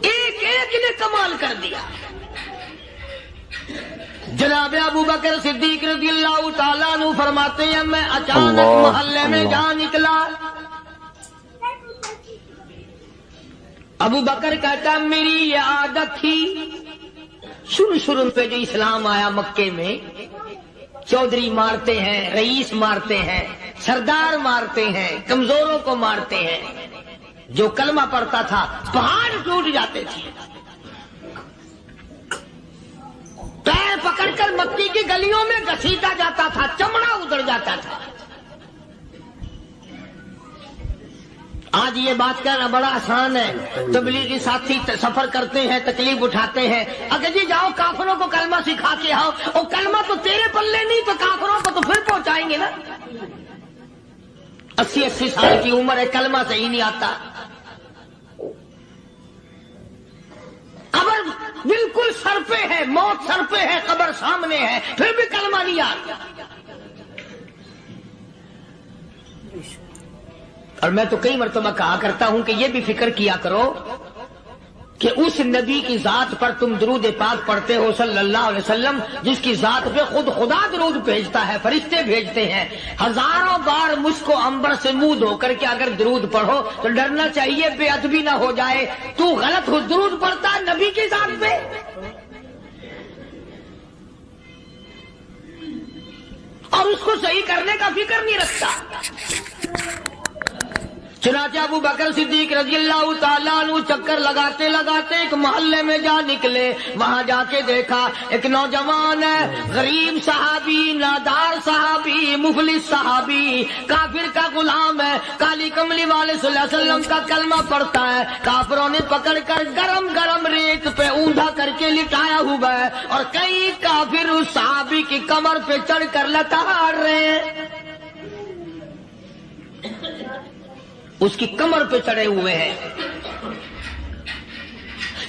एक एक ने कमाल कर दिया। जनाब अबू बकर सिद्दीक रज़ियल्लाहु ताला अन्हु फरमाते हैं, मैं अचानक मोहल्ले में जा निकला। अबू बकर कहता मेरी ये आदत थी, शुरू में जो इस्लाम आया मक्के में, चौधरी मारते हैं, रईस मारते हैं, सरदार मारते हैं, कमजोरों को मारते हैं। जो कलमा पढ़ता था पहाड़ टूट जाते थे। पैर पकड़कर मक्की की गलियों में घसीटा जाता था, चमड़ा उधड़ जाता था। आज ये बात कहना बड़ा आसान है। तबलीगी साथी सफर करते हैं, तकलीफ उठाते हैं, अगर जी जाओ काफिरों को कलमा सिखा के आओ, और कलमा तो तेरे पल्ले नहीं तो काफिरों को तो फिर पहुंचाएंगे ना। 80-80 साल की उम्र है, कलमा सही नहीं आता। कब्र बिल्कुल सर पे है, मौत सर पे है, कब्र सामने है, फिर भी कलमा नहीं आता। और मैं तो कई मरतबा कहा करता हूं कि ये भी फिक्र किया करो कि उस नबी की जात पर तुम दरूद पाक पढ़ते हो सल्लल्लाहु अलैहि वसल्लम, जिसकी जात पे खुद खुदा दरूद भेजता है, फरिश्ते भेजते हैं। हजारों बार मुझको अंबर से मुंह धोकर के अगर दरूद पढ़ो तो डरना चाहिए बेअदबी ना हो जाए। तू गलत हो दरूद पढ़ता है नबी की जात पे। और उसको सही करने का फिक्र नहीं रखता। चुनाचे अबू बकर सिद्दीक रज़ियल्लाहु ताला अन्हु चक्कर लगाते लगाते एक मोहल्ले में जा निकले। वहां जाके देखा एक नौजवान है, गरीब सहाबी, नादार सहाबी, मुफलिस सहाबी, काफिर का गुलाम है, काली कमली वाले सल्लल्लाहु अलैहि वसल्लम का कलमा पढ़ता है। काफिरों ने पकड़कर गरम गरम रेत पे ऊंधा करके लिटाया हुआ है, और कई काफिर उस सहाबी की कमर पे चढ़कर लताड़ रहे हैं। उसकी कमर पे चढ़े हुए हैं।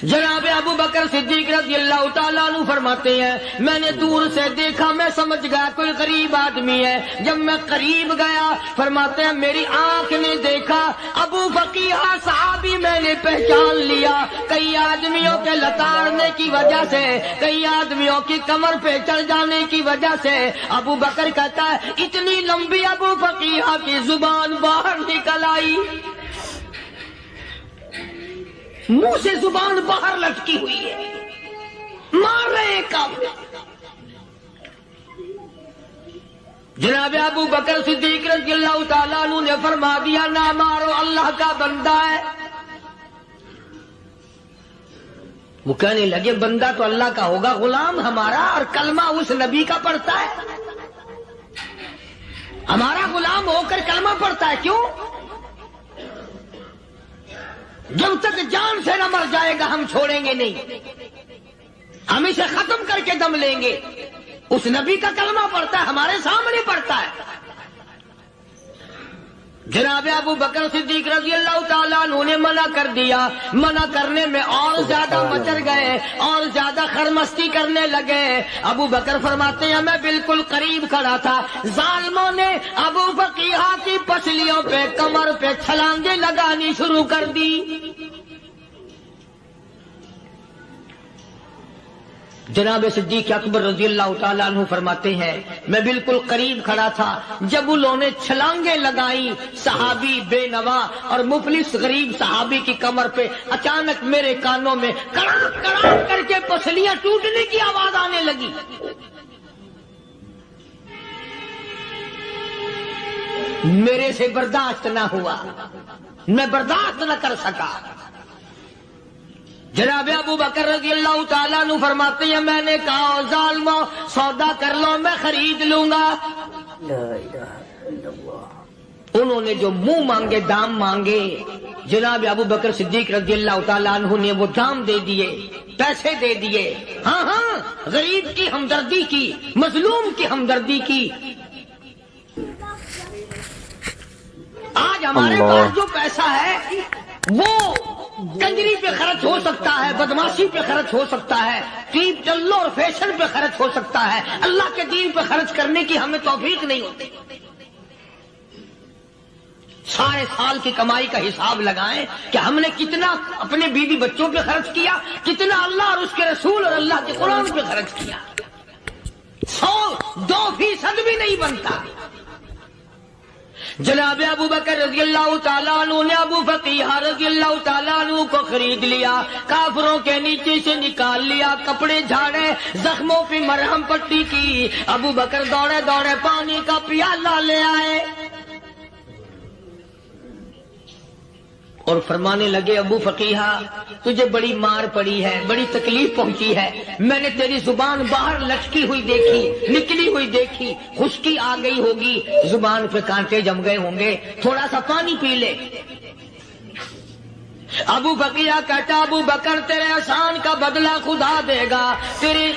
जनाब अबू बकर सिद्दीक रज़ियल्लाहु ताला अन्हु फरमाते हैं, मैंने दूर से देखा, मैं समझ गया कोई गरीब आदमी है। जब मैं करीब गया, फरमाते हैं मेरी आंख ने देखा अबू फकीहा सहाबी, मैंने पहचान लिया। कई आदमियों के लताड़ने की वजह से, कई आदमियों की कमर पे चढ़ जाने की वजह से अबू बकर कहता है इतनी लंबी अबू फकीहा की जुबान बाहर निकल आई, मुंह से जुबान बाहर लटकी हुई है, मार रहे हैं काफिर। जनाब अबू बकर सिद्दीक रज़ियल्लाहु ताला अन्हु ने फरमा दिया ना मारो, अल्लाह का बंदा है। वो कहने लगे बंदा तो अल्लाह का होगा, गुलाम हमारा, और कलमा उस नबी का पढ़ता है। हमारा गुलाम होकर कलमा पढ़ता है, क्यों? जब तक जान से न मर जाएगा हम छोड़ेंगे नहीं, हम इसे खत्म करके दम लेंगे। उस नबी का कलमा पढ़ता है, हमारे सामने पढ़ता है। जनाब अबू बकर सिद्दीक रज़ियल्लाहु ताला अन्हु ने मना कर दिया। मना करने में और ज्यादा मचर गए, और ज्यादा खरमस्ती करने लगे। अबू बकर फरमाते हैं मैं बिल्कुल करीब खड़ा था, जालिमों ने अबू फकीहा की पसलियों पे, कमर पे छलांगे लगानी शुरू कर दी। जनाब सिद्दीक अकबर रजी अल्लाह ताला अन्हु फरमाते हैं, मैं बिल्कुल करीब खड़ा था जब उन्होंने छलांगे लगाई सहाबी बेनवा और मुफलिस गरीब सहाबी की कमर पे, अचानक मेरे कानों में कड़ाक कड़ाक करके पसलियां टूटने की आवाज आने लगी। मेरे से बर्दाश्त न हुआ, मैं बर्दाश्त न कर सका। जनाब अबू बकर रज़ी अल्लाह ताला अन्हु फरमाते हैं, मैंने कहा जालिमो सौदा कर लो, मैं खरीद लूंगा। उन्होंने जो मुंह मांगे दाम मांगे, जनाब अबू बकर सिद्दीक रज़ी अल्लाह ताला अन्हु ने वो दाम दे दिए, पैसे दे दिए। हाँ हाँ, गरीब की हमदर्दी की, मजलूम की हमदर्दी की। आज हमारे पास जो पैसा है वो कंजरी पे खर्च हो सकता है, बदमाशी पे खर्च हो सकता है, टीप टल्लो और फैशन पे खर्च हो सकता है। अल्लाह के दीन पे खर्च करने की हमें तौफीक नहीं होती। सारे साल की कमाई का हिसाब लगाएं कि हमने कितना अपने बीवी बच्चों पे खर्च किया, कितना अल्लाह और उसके रसूल और अल्लाह के कुरान पे खर्च किया। 100-2% भी नहीं बनता। जनाब अबू बकर रज़ी अल्लाह ताला अन्हु ने अबू फकीहा रज़ी अल्लाह ताला अन्हु को खरीद लिया, काफिरों के नीचे से निकाल लिया, कपड़े झाड़े, जख्मों पे मरहम पट्टी की। अबू बकर दौड़े दौड़े पानी का प्याला ले आए और फरमाने लगे, अबू फकीहा तुझे बड़ी मार पड़ी है, बड़ी तकलीफ पहुंची है। मैंने तेरी जुबान बाहर लटकी हुई देखी, निकली हुई देखी, खुश्की आ गई होगी, जुबान पे कांटे जम गए होंगे, थोड़ा सा पानी पी ले। अबू फकीहा कहता, अबू बकर तेरे एहसान का बदला खुदा देगा, तेरी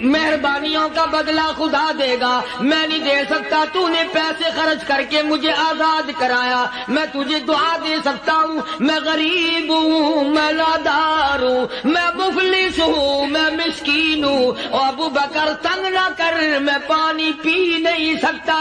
मेहरबानियों का बदला खुदा देगा। मैं नहीं दे सकता, तूने पैसे खर्च करके मुझे आजाद कराया, मैं तुझे दुआ दे सकता हूँ। मैं गरीब हूँ, मैं नादार हूँ, मैं मुफलिस हूँ, मैं मिस्कीन हूँ। और अबू बकर तंग ना कर, मैं पानी पी नहीं सकता।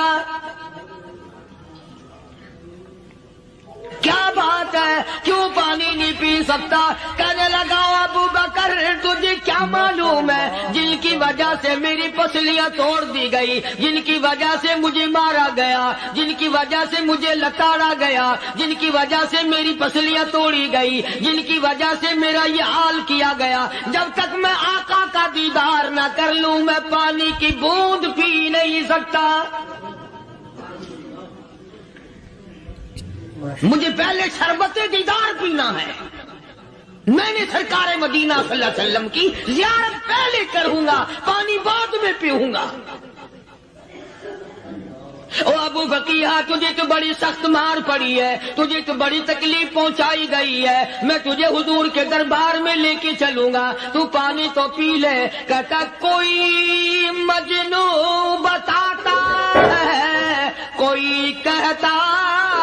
क्या बात है, क्यों पानी नहीं पी सकता? कहने लगा, अबू बकर तुझे क्या मालूम है, जिनकी वजह से मेरी पसलियां तोड़ दी गई, जिनकी वजह से मुझे मारा गया, जिनकी वजह से मुझे लताड़ा गया, जिनकी वजह से मेरी पसलियां तोड़ी गई, जिनकी वजह से मेरा ये हाल किया गया, जब तक मैं आका का दीदार न कर लूं मैं पानी की बूंद पी नहीं सकता। मुझे पहले शरबते दीदार पीना है। मैंने सरकार मदीना सल्लल्लाहु अलैहि वसल्लम की ज़ियारत पहले करूंगा, पानी बाद में पीऊंगा। ओ अबू फकीहा तुझे तो बड़ी सख्त मार पड़ी है, तुझे तो बड़ी तकलीफ पहुंचाई गई है, मैं तुझे हुजूर के दरबार में लेके चलूंगा, तू पानी तो पी ले। कहता, कोई मजनू बताता है, कोई कहता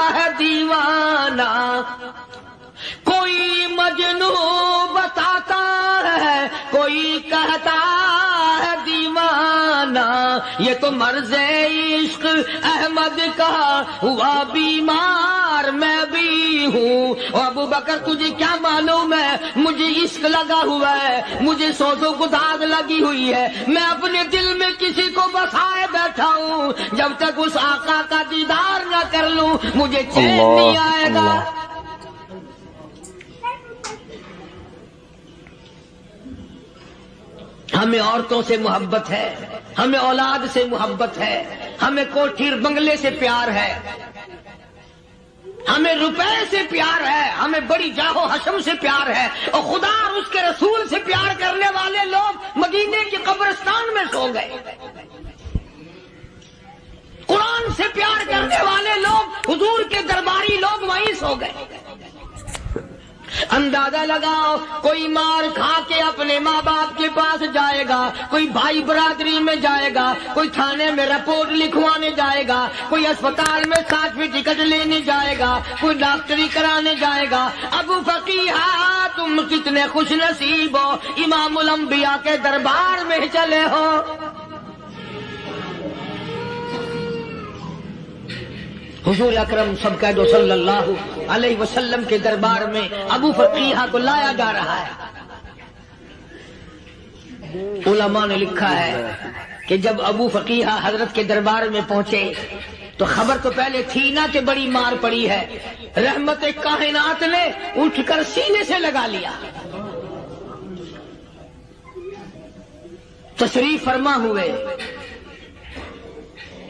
है दीवाना, कोई मजनू बताता है, कोई कहता है दीवाना, ये तो मर्ज़े इश्क अहमद का हुआ बीमार मैं भी हूँ। और अबू बकर तुझे क्या मालूम है, मुझे इश्क लगा हुआ है, मुझे सोचो गुदाद लगी हुई है, मैं अपने दिल में किसी को बसाए बैठा हूँ, जब तक उस आका का दीदार न कर लूं मुझे चैन नहीं आएगा। हमें औरतों से मोहब्बत है, हमें औलाद से मोहब्बत है, हमें कोठी बंगले से प्यार है, हमें रुपए से प्यार है, हमें बड़ी जाहो हशम से प्यार है, और खुदा और उसके रसूल से प्यार करने वाले लोग मदीने के कब्रिस्तान में सो गए। कुरान से प्यार करने वाले लोग, हुजूर के दरबारी लोग वहीं सो गए। अंदाजा लगाओ, कोई मार खा के अपने माँ बाप के पास जाएगा, कोई भाई बरादरी में जाएगा, कोई थाने में रिपोर्ट लिखवाने जाएगा, कोई अस्पताल में 7वीं टिकट लेने जाएगा, कोई डॉक्टरी कराने जाएगा। अबू फकीहा तुम कितने खुश नसीब हो, इमामुल अंबिया के दरबार में चले हो। हुजूर अकरम सबका सल्लल्लाहु अलैहि वसल्लम के दरबार में अबू फकीहा को लाया जा रहा है। उलमा ने लिखा है कि जब अबू फकीहा हजरत के दरबार में पहुंचे तो खबर तो पहले थी ना कि बड़ी मार पड़ी है। रहमत कायनात ने उठकर सीने से लगा लिया। तशरीफ फरमा हुए,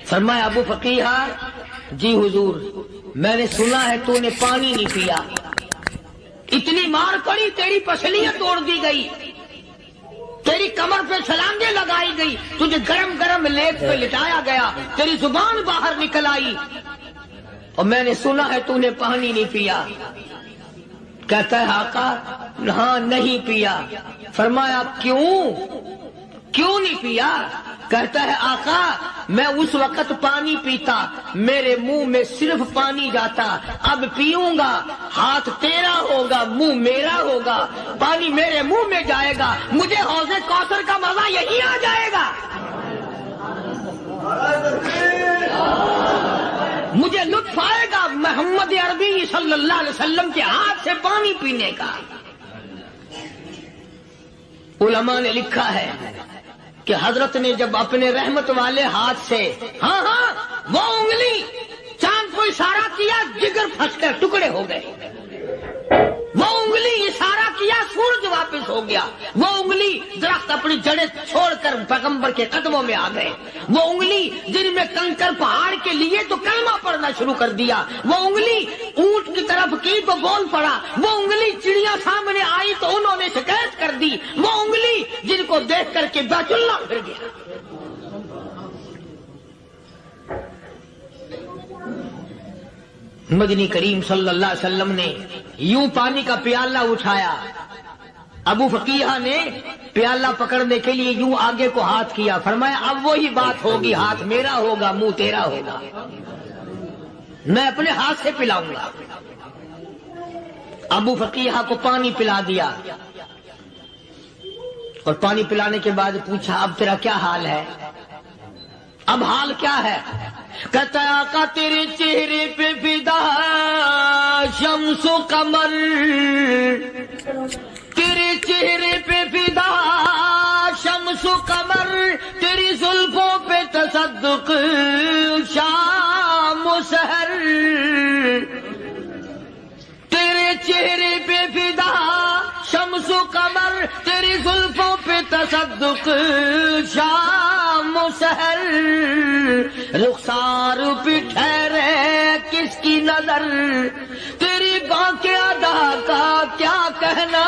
फरमाया अबू फकीहा, जी हुजूर, मैंने सुना है तूने पानी नहीं पिया, इतनी मार पड़ी तेरी पसलियां तोड़ दी गई, तेरी कमर पे छलांगे लगाई गई, तुझे गरम गरम लेप पे लिटाया गया, तेरी जुबान बाहर निकल आई और मैंने सुना है तूने पानी नहीं पिया। कहता है आका, हाँ नहीं पिया। फरमाया क्यों नहीं पिया? कहता है आका, मैं उस वक्त पानी पीता मेरे मुंह में सिर्फ पानी जाता, अब पीऊंगा हाथ तेरा होगा मुंह मेरा होगा, पानी मेरे मुंह में जाएगा, मुझे हौज़े कौसर का मजा यही आ जाएगा, मुझे लुत्फ आएगा मोहम्मद अरबी सल्लल्लाहु अलैहि वसल्लम के हाथ से पानी पीने का। उलमा ने लिखा है कि हजरत ने जब अपने रहमत वाले हाथ से वो उंगली चांद को इशारा किया, जिगर फंसकर टुकड़े हो गए, वो उंगली इशारा किया, सूरज वापस हो गया, वो उंगली दरख्त अपनी जड़ें छोड़कर पैगंबर के कदमों में आ गए, वो उंगली जिनमें कंकर पहाड़ के लिए तो कलमा पढ़ना शुरू कर दिया, वो उंगली ऊंट की तरफ की तो बोल पड़ा, वो उंगली चिड़िया सामने आई तो उन्होंने शिकायत कर दी, वो उंगली जिनको देख करके बैतुल्लाह फिर गया। मदनी करीम सल्लल्लाहु अलैहि वसल्लम ने यूं पानी का प्याला उठाया, अबू फकीहा ने प्याला पकड़ने के लिए यूं आगे को हाथ किया, फरमाया अब वही बात होगी, हाथ मेरा होगा मुंह तेरा होगा, मैं अपने हाथ से पिलाऊंगा। अबू फकीहा को पानी पिला दिया और पानी पिलाने के बाद पूछा अब तेरा क्या हाल है, अब हाल क्या है? कहता है आका तेरे चेहरे पे फिदा शम्सो कमर, तेरे चेहरे पे फिदा शम्सो कमर, तेरी जुल्फों पे तसद्दुक शाम सहर, तेरे चेहरे पे फिदा शम्सो कमर, तेरी जुल्फों पे तसद्दुक शाम सहर, रुखसार पे ठहरे किसकी नजर, तेरी बांके अदा का क्या कहना,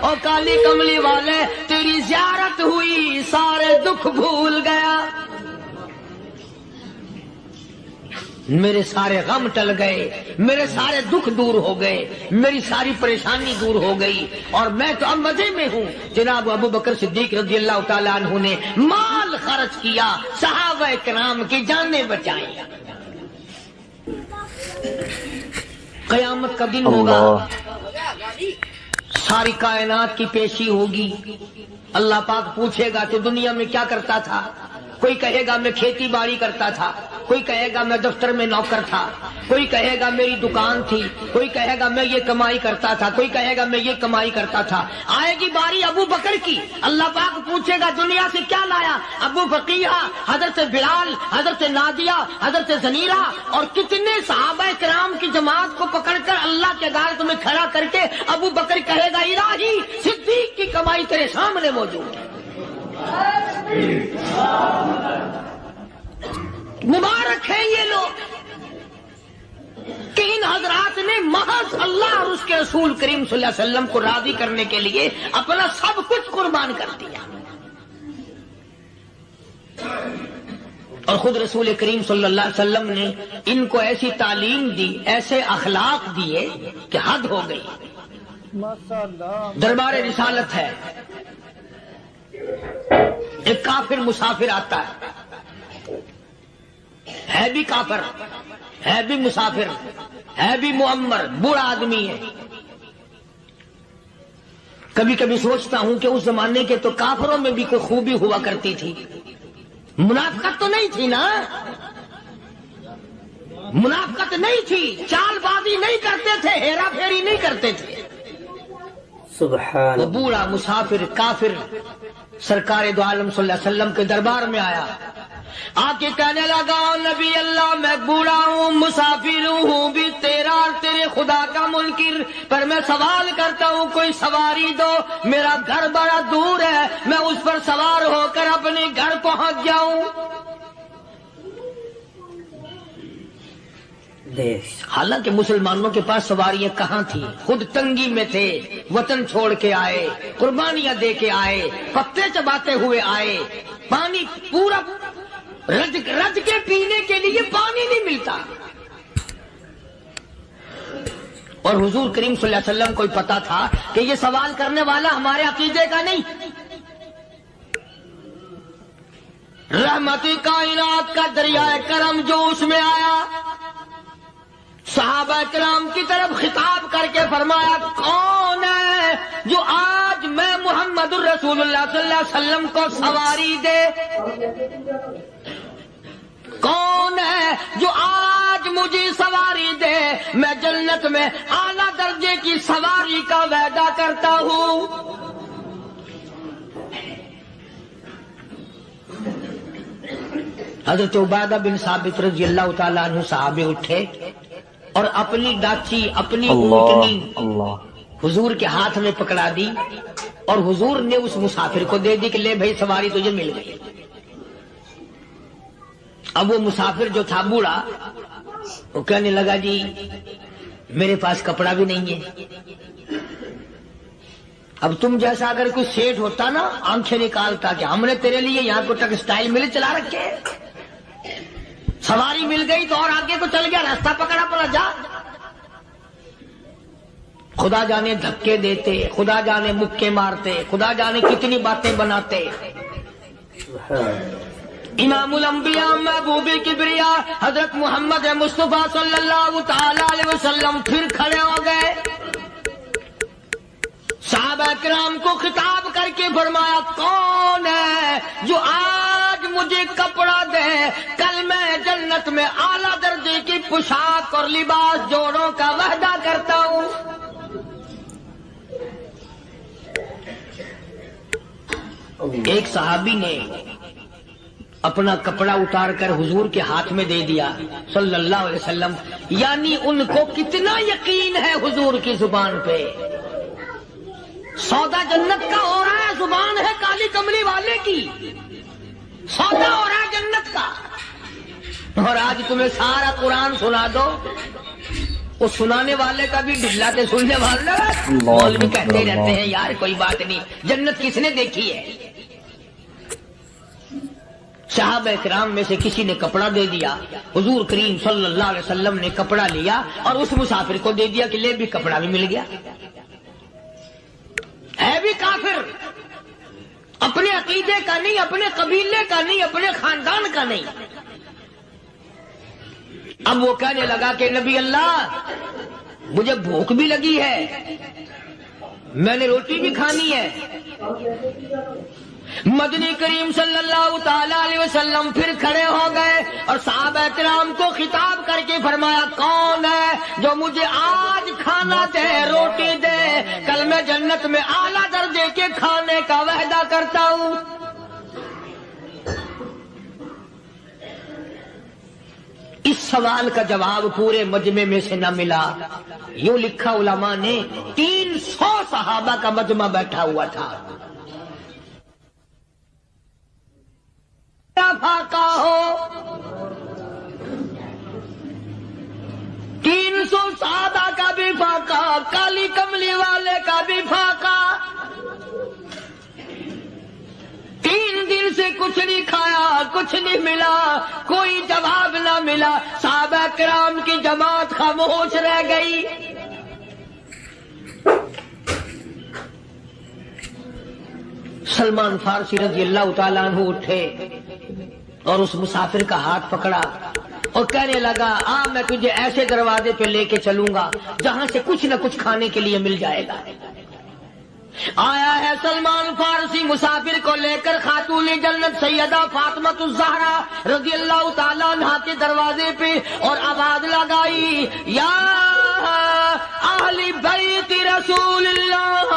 और काली कमली वाले तेरी ज़ियारत हुई सारे दुख भूल गया, मेरे सारे गम टल गए, मेरे सारे दुख दूर हो गए, मेरी सारी परेशानी दूर हो गई और मैं तो अब मजे में हूँ। जनाब अबू बकर सिद्दीक रज़ी अल्लाह तआला अन्हु ने माल खर्च किया, सहाबा किराम की जानें बचाई। क़यामत का दिन होगा, सारी कायनात की पेशी होगी, अल्लाह पाक पूछेगा तो दुनिया में क्या करता था? कोई कहेगा मैं खेती बाड़ी करता था, कोई कहेगा मैं दफ्तर में नौकर था, कोई कहेगा मेरी दुकान थी, कोई कहेगा मैं ये कमाई करता था, कोई कहेगा मैं ये कमाई करता था। आएगी बारी अबू बकर की, अल्लाह पाक पूछेगा दुनिया से क्या लाया? अबू फकीहा, हजरत बिलाल, हजरत नादिया, हजरत जनीरा और कितने सहाबा किराम की जमात को पकड़कर अल्लाह के अदालत में खड़ा करके अबू बकर कहेगा इलाही सिद्दीक की कमाई तेरे सामने मौजूद है। मुबारक है ये लोग कि इन हजरात ने महज अल्लाह और उसके रसूल करीम सल्लल्लाहु अलैहि वसल्लम को राजी करने के लिए अपना सब कुछ कुर्बान कर दिया। और खुद रसूल करीम सल्लल्लाहु अलैहि वसल्लम ने इनको ऐसी तालीम दी, ऐसे अखलाक दिए कि हद हो गई। दरबार रिसालत है, एक काफिर मुसाफिर आता है भी काफिर, है भी मुसाफिर, है भी मुअम्मर, बूढ़ा आदमी है। कभी कभी सोचता हूं कि उस जमाने के तो काफिरों में भी कोई खूबी हुआ करती थी, मुनाफिकत तो नहीं थी ना, मुनाफिकत नहीं थी, चालबाजी नहीं करते थे, हेरा फेरी नहीं करते थे। سبحان وہ بوڑھا مسافر کافر سرکار دو عالم صلی اللہ علیہ وسلم کے دربار میں آیا، آ کے کہنے لگا نبی اللہ میں بوڑھا ہوں، مسافر ہوں بھی تیرا اور تیرے خدا کا منکر، پر میں سوال کرتا ہوں کوئی سواری دو، میرا گھر بڑا دور ہے، میں اس پر سوار ہو کر اپنے گھر پہنچ جاؤں۔ حالانکہ مسلمانوں کے پاس سواریاں کہاں تھیں، خود تنگی میں تھے، وطن چھوڑ کے آئے، قربانیاں دے کے آئے، پتے چباتے ہوئے آئے، پانی پورا رج کے پینے کے لیے پانی نہیں ملتا، اور حضور کریم صلی اللہ علیہ وسلم کو پتا تھا کہ یہ سوال کرنے والا ہمارے عقیدے کا نہیں، رحمت کائنات کا دریائے کرم جو اس میں آیا، صحابہ کرام کی طرف خطاب کر کے فرمایا کون ہے جو آج میں محمد الرسول اللہ صلی اللہ علیہ وسلم کو سواری دے، کون ہے جو آج مجھے سواری دے، میں جنت میں اعلیٰ درجے کی سواری کا وعدہ کرتا ہوں۔ حضرت عبادہ بن ثابت رضی اللہ تعالیٰ عنہ صحابے اٹھے اور اپنی ڈاچی اپنی اونٹنی حضور کے ہاتھ میں پکڑا دی، اور حضور نے اس مسافر کو دے دی کہ لے بھائی سواری تجھے مل گئی۔ اب وہ مسافر جو تھا بوڑھا، وہ کہنے لگا جی میرے پاس کپڑا بھی نہیں ہے، اب تم جیسا اگر کوئی سیٹ ہوتا نا آنکھیں نکالتا کہ ہم نے تیرے لیے یہاں کو ٹیکسٹائل مل چلا رکھے، سواری مل گئی تو اور آگے کو چل گیا، راستہ پکڑا پڑا جا۔ خدا جانے دھکے دیتے، خدا جانے مکے مارتے، خدا جانے کتنی باتیں بناتے۔ امام الانبیاء محبوب کبریا حضرت محمد مصطفیٰ صلی اللہ تعالی علیہ وسلم پھر کھڑے ہو گئے، صحابہ کرام کو خطاب کر کے فرمایا کون ہے جو آج مجھے کپڑا دے، کل میں جنت میں اعلیٰ درجے کی پوشاک اور لباس جوڑوں کا وعدہ کرتا ہوں۔ ایک صحابی نے اپنا کپڑا اتار کر حضور کے ہاتھ میں دے دیا صلی اللہ علیہ وسلم، یعنی ان کو کتنا یقین ہے حضور کی زبان پہ، سودا جنت کا ہو رہا ہے، زبان ہے کالی کملی والے کی، سودا ہو رہا ہے جنت کا۔ اور آج تمہیں سارا قرآن سنا دو، وہ سنانے والے کا بھی ڈھلا کے سننے والا مولوی کہتے رہتے ہیں یار کوئی بات نہیں، جنت کس نے دیکھی ہے۔ صحابہ کرام میں سے کسی نے کپڑا دے دیا، حضور کریم صلی اللہ علیہ وسلم نے کپڑا لیا اور اس مسافر کو دے دیا کہ لے بھی کپڑا بھی مل گیا۔ ہے بھی کافر، اپنے عقیدے کا نہیں، اپنے قبیلے کا نہیں، اپنے خاندان کا نہیں۔ اب وہ کہنے لگا کہ نبی اللہ مجھے بھوک بھی لگی ہے، میں نے روٹی بھی کھانی ہے۔ مدنی کریم صلی اللہ تعالی علیہ وسلم پھر کھڑے ہو گئے اور صحابہ کرام کو خطاب کر کے فرمایا کون ہے جو مجھے آج کھانا دے، روٹی دے، کل میں جنت میں اعلیٰ درجے کے کھانے کا وعدہ کرتا ہوں۔ اس سوال کا جواب پورے مجمع میں سے نہ ملا، یوں لکھا علماء نے 300 صحابہ کا مجمع بیٹھا ہوا تھا، فاقہ ہو 300 صحابہ کا بھی فاقہ، کالی کملی والے کا بھی فاقہ، 3 دن سے کچھ نہیں کھایا، کچھ نہیں ملا، کوئی جواب نہ ملا، صحابہ کرام کی جماعت خاموش رہ گئی۔ سلمان فارسی رضی اللہ تعالیٰ عنہ اٹھے اور اس مسافر کا ہاتھ پکڑا اور کہنے لگا میں تجھے ایسے دروازے پہ لے کے چلوں گا جہاں سے کچھ نہ کچھ کھانے کے لیے مل جائے گا۔ آیا ہے سلمان فارسی مسافر کو لے کر خاتون جنت سیدہ فاطمہ الزہرا رضی اللہ تعالیٰ عنہا کے دروازے پہ اور آواز لگائی یا اہل بیت رسول اللہ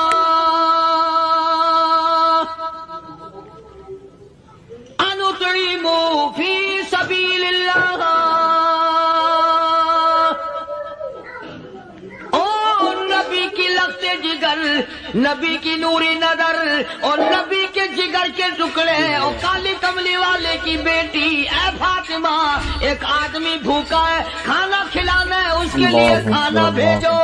نبی کی نوری نظر اور نبی کے جگر کے ٹکڑے اور کالی کملی والے کی بیٹی اے فاطمہ، ایک آدمی بھوکا ہے، کھانا کھلانا ہے، اس کے لیے کھانا بھیجو۔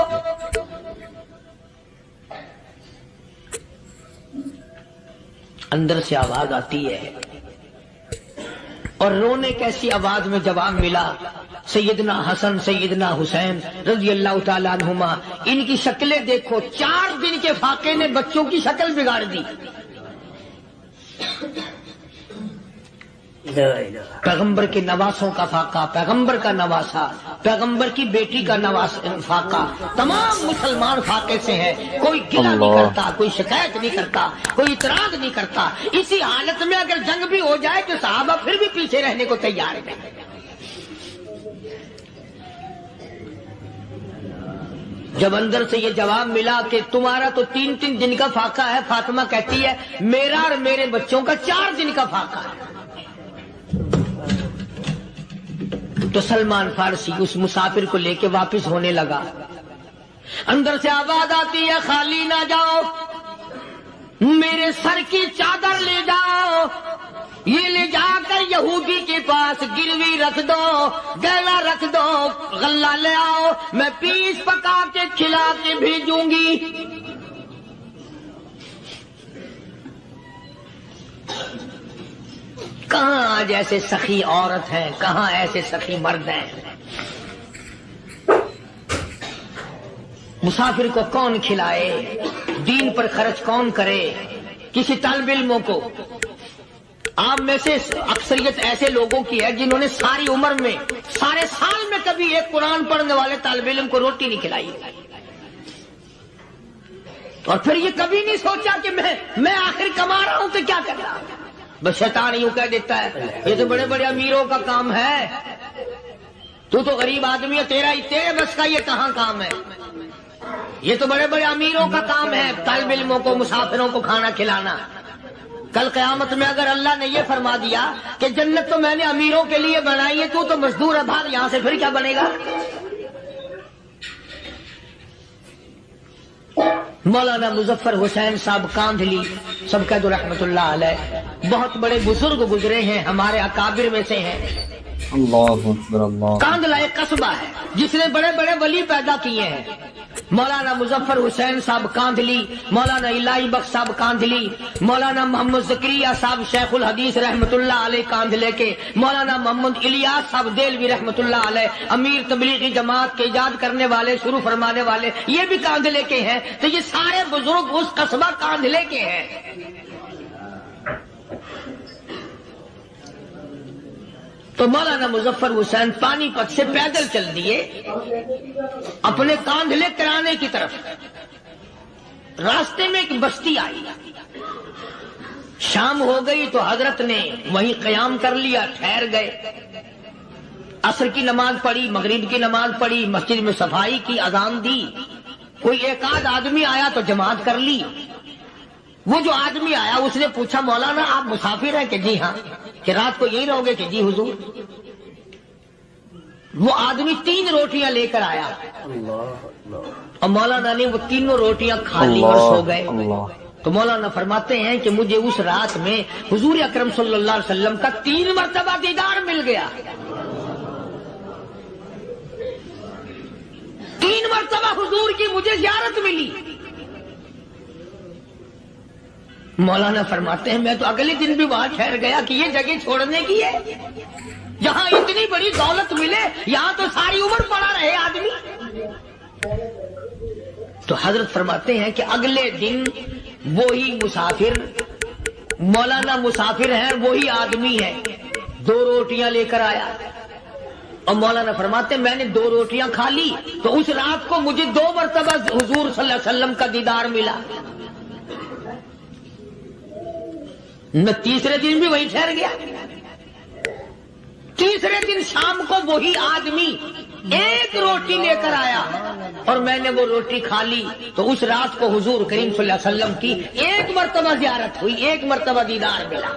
اندر سے آواز آتی ہے اور رونے کیسی آواز میں جواب ملا۔ سیدنا حسن سیدنا حسین رضی اللہ تعالیٰ عنہما، ان کی شکلیں دیکھو، 4 دن کے فاقے نے بچوں کی شکل بگاڑ دی۔ پیغمبر کے نواسوں کا فاقہ، پیغمبر کا نواسا، پیغمبر کی بیٹی کا فاقہ، تمام مسلمان فاقے سے ہے، کوئی گلہ نہیں کرتا، کوئی شکایت نہیں کرتا، کوئی اعتراض نہیں کرتا۔ اسی حالت میں اگر جنگ بھی ہو جائے تو صحابہ پھر بھی پیچھے رہنے کو تیار ہے۔ جب اندر سے یہ جواب ملا کہ تمہارا تو 3 دن کا فاقہ ہے، فاطمہ کہتی ہے میرا اور میرے بچوں کا 4 دن کا فاقہ ہے، تو سلمان فارسی اس مسافر کو لے کے واپس ہونے لگا۔ اندر سے آواز آتی ہے خالی نہ جاؤ، میرے سر کی چادر لے جاؤ، یہ لے جا کر یہودی کے پاس گروی رکھ دو، گیلا رکھ دو، غلہ لے آؤ، میں پیس پکا کے کھلا کے بھیجوں گی۔ کہاں آج ایسے سخی عورت ہیں، کہاں ایسے سخی مرد ہیں؟ مسافر کو کون کھلائے، دین پر خرچ کون کرے؟ کسی طالب علموں کو، آپ میں سے اکثریت ایسے لوگوں کی ہے جنہوں نے ساری عمر میں، سارے سال میں کبھی ایک قرآن پڑھنے والے طالب علم کو روٹی نہیں کھلائی، اور پھر یہ کبھی نہیں سوچا کہ میں آخر کما رہا ہوں تو کیا کر رہا ہوں۔ بس شیطان یوں کہہ دیتا ہے یہ تو بڑے بڑے امیروں کا کام ہے، تو غریب آدمی ہے، تیرے بس کا یہ کہاں کام ہے؟ یہ تو بڑے بڑے امیروں کا کام ہے طالب علموں کو، مسافروں کو کھانا کھلانا۔ کل قیامت میں اگر اللہ نے یہ فرما دیا کہ جنت تو میں نے امیروں کے لیے بنائی ہے، تو مزدور ہے، بھاگ یہاں سے، پھر کیا بنے گا؟ مولانا مظفر حسین صاحب کاندھلی سب کہہ دو رحمت اللہ علیہ، بہت بڑے بزرگ گزرے ہیں، ہمارے اکابر میں سے ہیں۔ اللہ اکبر اللہ۔ کاندھلا ایک قصبہ ہے جس نے بڑے بڑے ولی پیدا کیے ہیں۔ مولانا مظفر حسین صاحب کاندھلی، مولانا الہی بخش صاحب کاندھلی، مولانا محمد زکریا صاحب شیخ الحدیث رحمت اللہ علیہ کاندھلے کے، مولانا محمد الیاس صاحب دیلوی رحمت اللہ علیہ امیر تبلیغی جماعت کے ایجاد کرنے والے، شروع فرمانے والے، یہ بھی کاندھلے کے ہیں۔ تو یہ سارے بزرگ اس قصبہ کاندھلے کے ہیں۔ تو مولانا مظفر حسین پانی پت سے پیدل چل دیے اپنے کاندھلے کرانے کی طرف۔ راستے میں ایک بستی آئی، شام ہو گئی تو حضرت نے وہیں قیام کر لیا، ٹھہر گئے، عصر کی نماز پڑھی، مغرب کی نماز پڑھی، مسجد میں صفائی کی، اذان دی، کوئی ایک آدھ آدمی آیا تو جماعت کر لی۔ وہ جو آدمی آیا اس نے پوچھا مولانا آپ مسافر ہیں؟ کہ جی ہاں۔ کہ رات کو یہی رہو گے؟ کہ جی حضور۔ وہ آدمی 3 روٹیاں لے کر آیا اور مولانا نے وہ 3 روٹیاں کھا لی اور سو گئے۔ تو مولانا فرماتے ہیں کہ مجھے اس رات میں حضور اکرم صلی اللہ علیہ وسلم کا 3 مرتبہ دیدار مل گیا، 3 مرتبہ حضور کی مجھے زیارت ملی۔ مولانا فرماتے ہیں میں تو اگلے دن بھی وہاں ٹھہر گیا کہ یہ جگہ چھوڑنے کی ہے، جہاں اتنی بڑی دولت ملے یہاں تو ساری عمر پڑا رہے آدمی۔ تو حضرت فرماتے ہیں کہ اگلے دن وہی مسافر، مولانا مسافر ہیں، وہی آدمی ہے، 2 روٹیاں لے کر آیا اور مولانا فرماتے ہیں میں نے 2 روٹیاں کھا لی تو اس رات کو مجھے 2 مرتبہ حضور صلی اللہ علیہ وسلم کا دیدار ملا۔ میں تیسرے دن بھی وہیں ٹھہر گیا، تیسرے دن شام کو وہی آدمی 1 روٹی لے کر آیا اور میں نے وہ روٹی کھا لی تو اس رات کو حضور کریم صلی اللہ علیہ وسلم کی 1 مرتبہ زیارت ہوئی، 1 مرتبہ دیدار ملا۔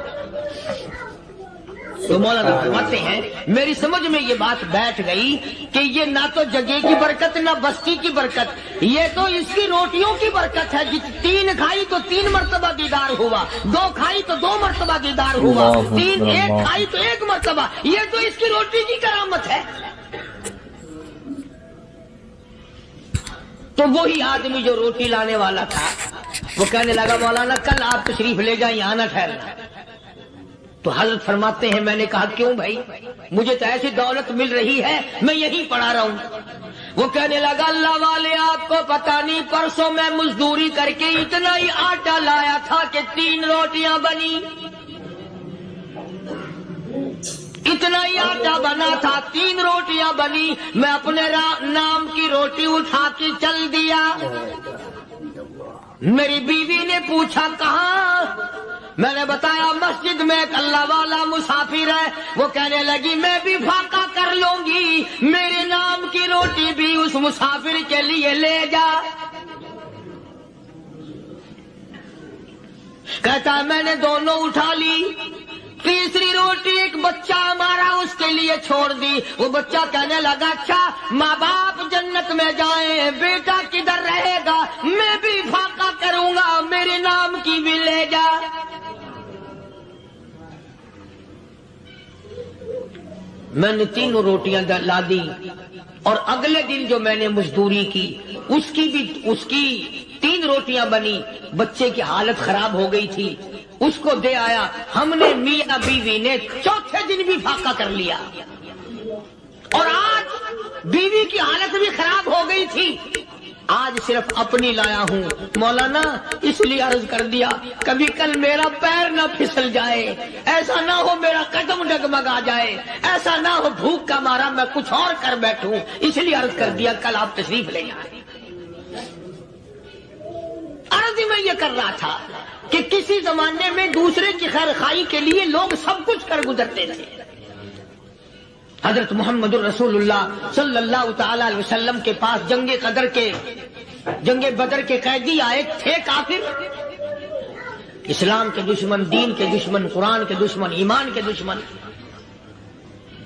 تو مولانا فرماتے ہیں میری سمجھ میں یہ بات بیٹھ گئی کہ یہ نہ تو جگہ کی برکت نہ بستی کی برکت، یہ تو اس کی روٹیوں کی برکت ہے۔ تین کھائی تو 3 مرتبہ دیدار ہوا، 2 کھائی تو 2 مرتبہ دیدار ہوا، 1 کھائی تو 1 مرتبہ، یہ تو اس کی روٹی کی کرامت ہے۔ تو وہی آدمی جو روٹی لانے والا تھا وہ کہنے لگا مولانا کل آپ تشریف لے جائیں، یہاں نہ ٹھہرنا۔ تو حضرت فرماتے ہیں میں نے کہا کیوں بھائی، مجھے تو ایسی دولت مل رہی ہے میں یہیں پڑا رہا ہوں۔ وہ کہنے لگا اللہ والے آپ کو پتہ نہیں، پرسوں میں مزدوری کر کے اتنا ہی آٹا لایا تھا کہ 3 روٹیاں بنی، اتنا ہی آٹا بنا تھا 3 روٹیاں بنی، میں اپنے نام کی روٹی اٹھا کے چل دیا۔ میری بیوی نے پوچھا کہاں، میں نے بتایا مسجد میں ایک اللہ والا مسافر ہے۔ وہ کہنے لگی میں بھی فاقہ کر لوں گی، میرے نام کی روٹی بھی اس مسافر کے لیے لے جا۔ کہتا ہے میں نے دونوں اٹھا لی، تیسری روٹی ایک بچہ ہمارا اس کے لیے چھوڑ دی۔ وہ بچہ کہنے لگا اچھا ماں باپ جنت میں جائیں، بیٹا کدھر رہے گا، میں بھی فاقہ کروں گا، میرے نام کی بھی لے جا۔ میں نے 3 روٹیاں لا دی، اور اگلے دن جو میں نے مزدوری کی اس کی 3 روٹیاں بنی، بچے کی حالت خراب ہو گئی تھی، اس کو دے آیا۔ ہم نے میاں بیوی نے چوتھے دن بھی فاقہ کر لیا، اور آج بیوی کی حالت بھی خراب ہو گئی تھی، آج صرف اپنی لایا ہوں۔ مولانا اس لیے عرض کر دیا کبھی کل میرا پیر نہ پھسل جائے، ایسا نہ ہو میرا قدم ڈگمگا جائے، ایسا نہ ہو بھوک کا مارا میں کچھ اور کر بیٹھوں، اس لیے عرض کر دیا کل آپ تشریف لے آئے۔ عرض میں یہ کر رہا تھا کہ کسی زمانے میں دوسرے کی خیر خواہی کے لیے لوگ سب کچھ کر گزرتے تھے۔ حضرت محمد الرسول اللہ صلی اللہ تعالی علیہ وسلم کے پاس جنگ بدر کے قیدی آئے تھے، کافر، اسلام کے دشمن، دین کے دشمن، قرآن کے دشمن، ایمان کے دشمن،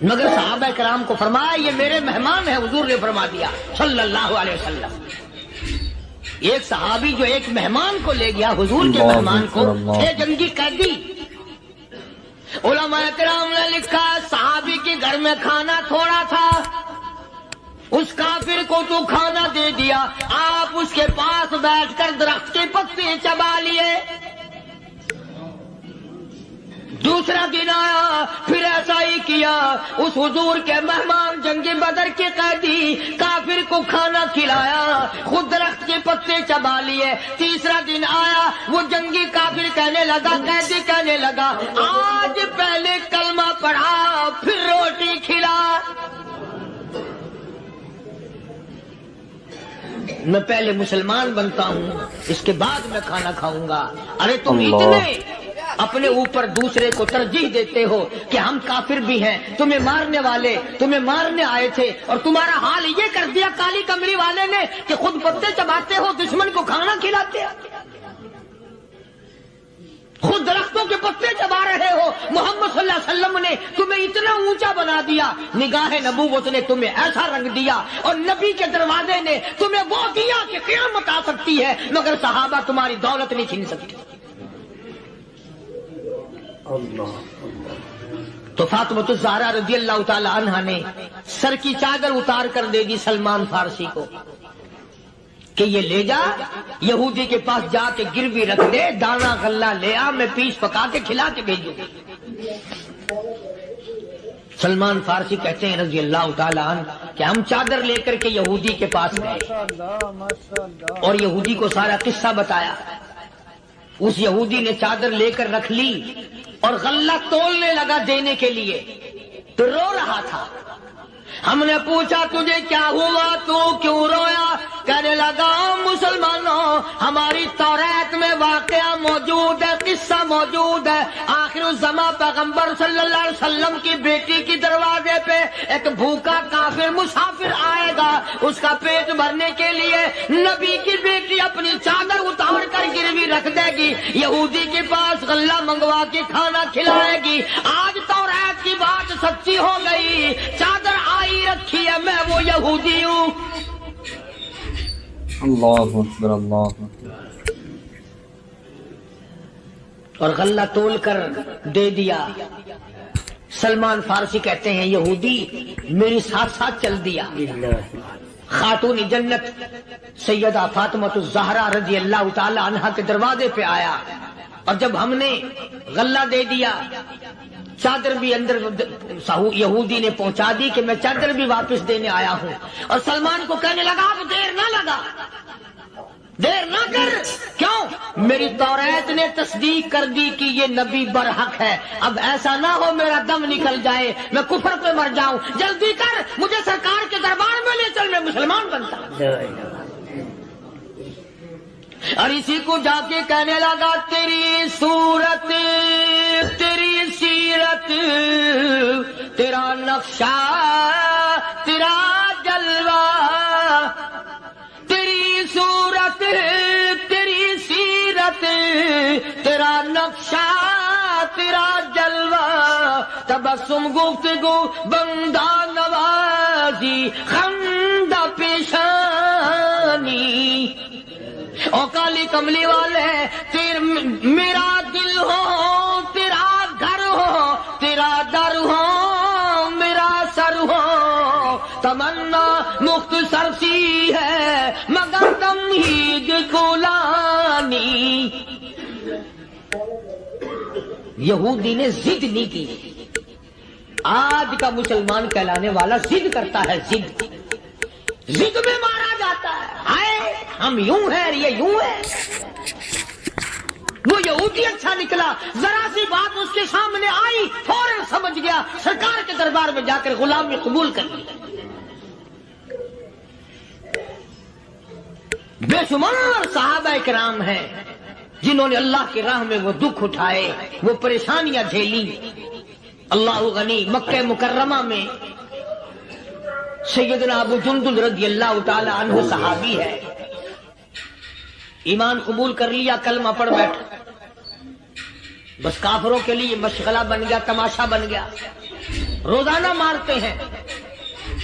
مگر صحابہ کرام کو فرمایا یہ میرے مہمان ہیں، حضور نے فرما دیا صلی اللہ علیہ وسلم۔ ایک صحابی جو ایک مہمان کو لے گیا، حضور کے مہمان کو، تھے جنگی قیدی۔ علماء کرام نے لکھا صحابی کے گھر میں کھانا تھوڑا تھا، اس کافر کو تو کھانا دے دیا، آپ اس کے پاس بیٹھ کر درخت کے پتے چبا لیے۔ دوسرا دن آیا پھر ایسا ہی کیا، اس حضور کے مہمان جنگ بدر کے قیدی کافر کو کھانا کھلایا، خود درخت کے پتے چبا لیے۔ تیسرا دن آیا وہ جنگی کافر کہنے لگا، قیدی کہنے لگا آج پہلے کلمہ پڑھا پھر روٹی کھلا، میں پہلے مسلمان بنتا ہوں اس کے بعد میں کھانا کھاؤں گا۔ ارے تم اتنے اپنے اوپر دوسرے کو ترجیح دیتے ہو کہ ہم کافر بھی ہیں، تمہیں مارنے والے تمہیں مارنے آئے تھے، اور تمہارا حال یہ کر دیا کالی کمری والے نے کہ خود پتے چباتے ہو، دشمن کو کھانا کھلاتے ہو، خود درختوں کے پتے چبا رہے ہو۔ محمد صلی اللہ علیہ وسلم نے تمہیں اتنا اونچا بنا دیا، نگاہ نبوت نے تمہیں ایسا رنگ دیا، اور نبی کے دروازے نے تمہیں وہ دیا کہ قیامت آ سکتی ہے، مگر صحابہ تمہاری دولت نہیں چھین سکتے۔ تو فاطمۃ الزہرا رضی اللہ تعالی عنہا نے سر کی چادر اتار کر دے دی سلمان فارسی کو کہ یہ لے جا، یہودی کے پاس جا کے گروی رکھ دے، دانا غلہ لے آ، میں پیس پکا کے کھلا کے بھیجوں۔ سلمان فارسی کہتے ہیں رضی اللہ تعالی عنہ کہ ہم چادر لے کر کے یہودی کے پاس گئے اور یہودی کو سارا قصہ بتایا۔ اس یہودی نے چادر لے کر رکھ لی اور غلہ تولنے لگا دینے کے لیے، تو رو رہا تھا۔ ہم نے پوچھا تجھے کیا ہوا، تو کیوں رویا؟ کہنے لگا مسلمانوں ہماری توریت میں واقعہ موجود ہے، قصہ موجود ہے، آخر الزماں پیغمبر صلی اللہ علیہ وسلم کی بیٹی کی دروازے پہ ایک بھوکا کافر مسافر آئے گا، اس کا پیٹ بھرنے کے لیے نبی کی بیٹی اپنی چادر اتار کر گروی رکھ دے گی، یہودی کے پاس غلہ منگوا کے کھانا کھلائے گی۔ آج توریت کی सच्ची हो गई, चादर आई रखी है, मैं वो यहूदी हूँ। अल्लाहु अकबर, अल्लाहु अकबर। और गल्ला तोल कर दे दिया। सलमान फारसी कहते हैं यहूदी मेरे साथ साथ चल दिया। खातून जन्नत सैयदा फातिमातुज़ ज़हरा रज़ी अल्लाह ताला अन्हा के दरवाजे पे आया, और जब हमने गल्ला दे दिया, चादर भी अंदर यहूदी ने पहुंचा दी कि मैं चादर भी वापस देने आया हूं। और सलमान को कहने लगा अब देर ना लगा, देर ना कर। क्यों? मेरी तौरात ने तस्दीक कर दी कि ये नबी बरहक है। अब ऐसा ना हो मेरा दम निकल जाए, मैं कुफर पे मर जाऊं। जल्दी कर, मुझे सरकार के दरबार में ले चल, मैं मुसलमान बनता हूं। और इसी को जाके कहने लगा तेरी सूरत, तेरी सीरत, तेरा नक्शा, तेरा जलवा, तेरी सूरत, तेरी सीरत, तेरा नक्शा, तेरा जलवा, तबस्सुम गुफ्तगू बंदा नवाजी खंदा पेशानी। ओ काली कमली वाले, मेरा दिल हो, तेरा घर हो, तेरा दर हो, मेरा सर हो, तमन्ना मुख्तसर सी है मगर तमहीद गुलानी। यहूदी ने जिद नहीं की। आज का मुसलमान कहलाने वाला जिद करता है, जिद, जिद में मारा जाता है। हाय हम यूं हैं, ये यूं है। वो यहूदी अच्छा निकला, जरा सी बात उसके सामने आई फौरन समझ गया, सरकार के दरबार में जाकर गुलामी कबूल कर ली। बेशुमार सहाबा किराम हैं जिन्होंने अल्लाह की राह में वो दुख उठाए, वो परेशानियां झेली। अल्लाह गनी, मक्के मुकर्रमा में सैयदना अबू जुंदुल रज़ी अल्लाह ताला अन्हु सहाबी है, ईमान कबूल कर लिया, कलमा पढ़ बैठा, बस काफरों के लिए मशगला बन गया, तमाशा बन गया। रोजाना मारते हैं।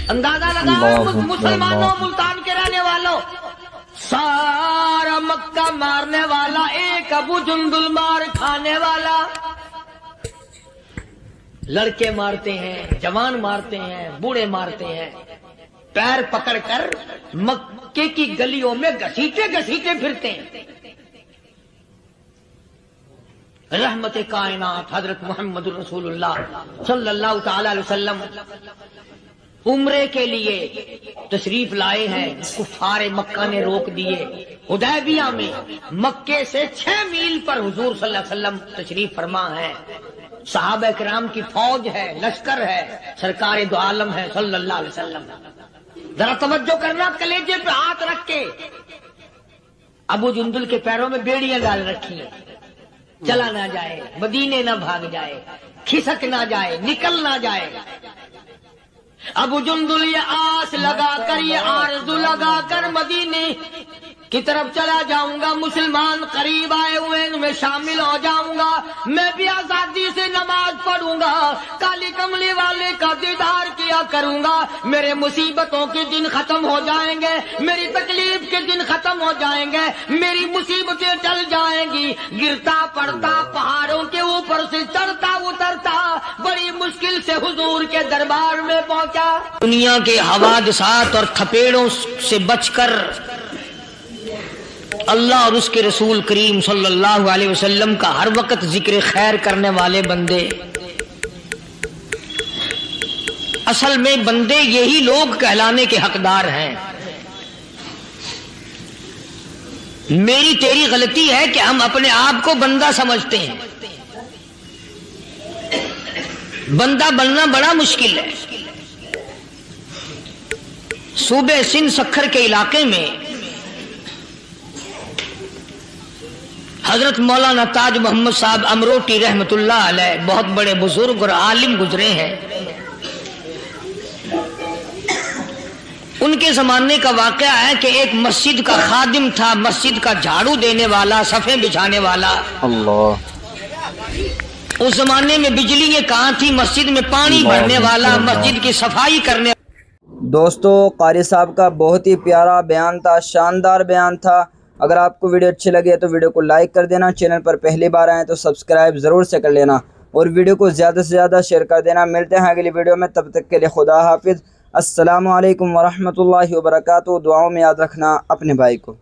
अंदाजा लगाओ मुसलमानों, मुल्तान के रहने वालों, सारा मक्का मारने वाला एक अबू जुंदुल मार खाने वाला। लड़के मारते हैं, जवान मारते हैं, बूढ़े मारते हैं, पैर पकड़कर मक्के की गलियों में घसीटे घसीटे फिरते हैं। रहमत कायनात हजरत मोहम्मद रसूलुल्लाह सल्लल्लाहु ताला अलैहि वसल्लम उम्रे के लिए तशरीफ लाए हैं। कुफारे मक्का ने रोक दिए। हुदैबिया में मक्के से 6 मील पर हुजूर सल्लल्लाहु अलैहि वसल्लम तशरीफ फरमा है। सहाबा किराम की फौज है, लश्कर है, सरकार दो आलम है सल्लल्लाहु अलैहि वसल्लम। जरा तवज्जो करना, कलेजे पे हाथ रख के। अबू जुंदुल के पैरों में बेड़ियां डाल रखी हैं, चला ना जाए, मदीने ना भाग जाए, खिसक ना जाए, निकल ना जाए। अबू जुंदुल ये आस लगाकर, ये आरज़ू लगाकर मदीने की तरफ चला जाऊंगा, मुसलमान करीब आए हुए इनमें शामिल हो जाऊंगा, मैं भी आजादी से नमाज पढ़ूंगा, काली कमली वाले का दीदार किया करूंगा, मेरे मुसीबतों के दिन खत्म हो जाएंगे, मेरी तकलीफ के दिन खत्म हो जाएंगे, मेरी मुसीबतें टल जाएंगी। गिरता पड़ता पहाड़ों के ऊपर से चढ़ता उतरता बड़ी मुश्किल से हुजूर के दरबार में पहुंचा। दुनिया के हवादिसात और थपेड़ों से बचकर अल्लाह और उसके रसूल करीम सल्लल्लाहु अलैहि वसल्लम का हर वक्त जिक्र खैर करने वाले बंदे, असल में बंदे यही लोग कहलाने के हकदार हैं। मेरी तेरी गलती है कि हम अपने आप को बंदा समझते हैं। बंदा बनना बड़ा मुश्किल है। सूबे सिंध सखर के इलाके में हजरत मौलाना ताज मोहम्मद साहब अमरोटी रहमतुल्लाह अलैह बहुत बड़े बुजुर्ग और आलिम गुजरे हैं। उनके जमाने का वाकया है कि एक मस्जिद का खादिम था, मस्जिद का झाड़ू देने वाला, सफे बिछाने वाला। अल्लाह। उस जमाने में बिजली कहाँ थी, मस्जिद में पानी भरने वाला, मस्जिद की सफाई करने। दोस्तों कारी साहब का बहुत ही प्यारा बयान था, शानदार बयान था। अगर आपको वीडियो अच्छी लगे तो वीडियो को लाइक कर देना, चैनल पर पहली बार आए तो सब्सक्राइब ज़रूर से कर लेना और वीडियो को ज़्यादा से ज़्यादा शेयर कर देना। मिलते हैं अगली वीडियो में, तब तक के लिए खुदा हाफिज़। अस्सलामु अलैकुम वरहमतुल्लाहि वबरकातुहू। दुआओं में याद रखना अपने भाई को।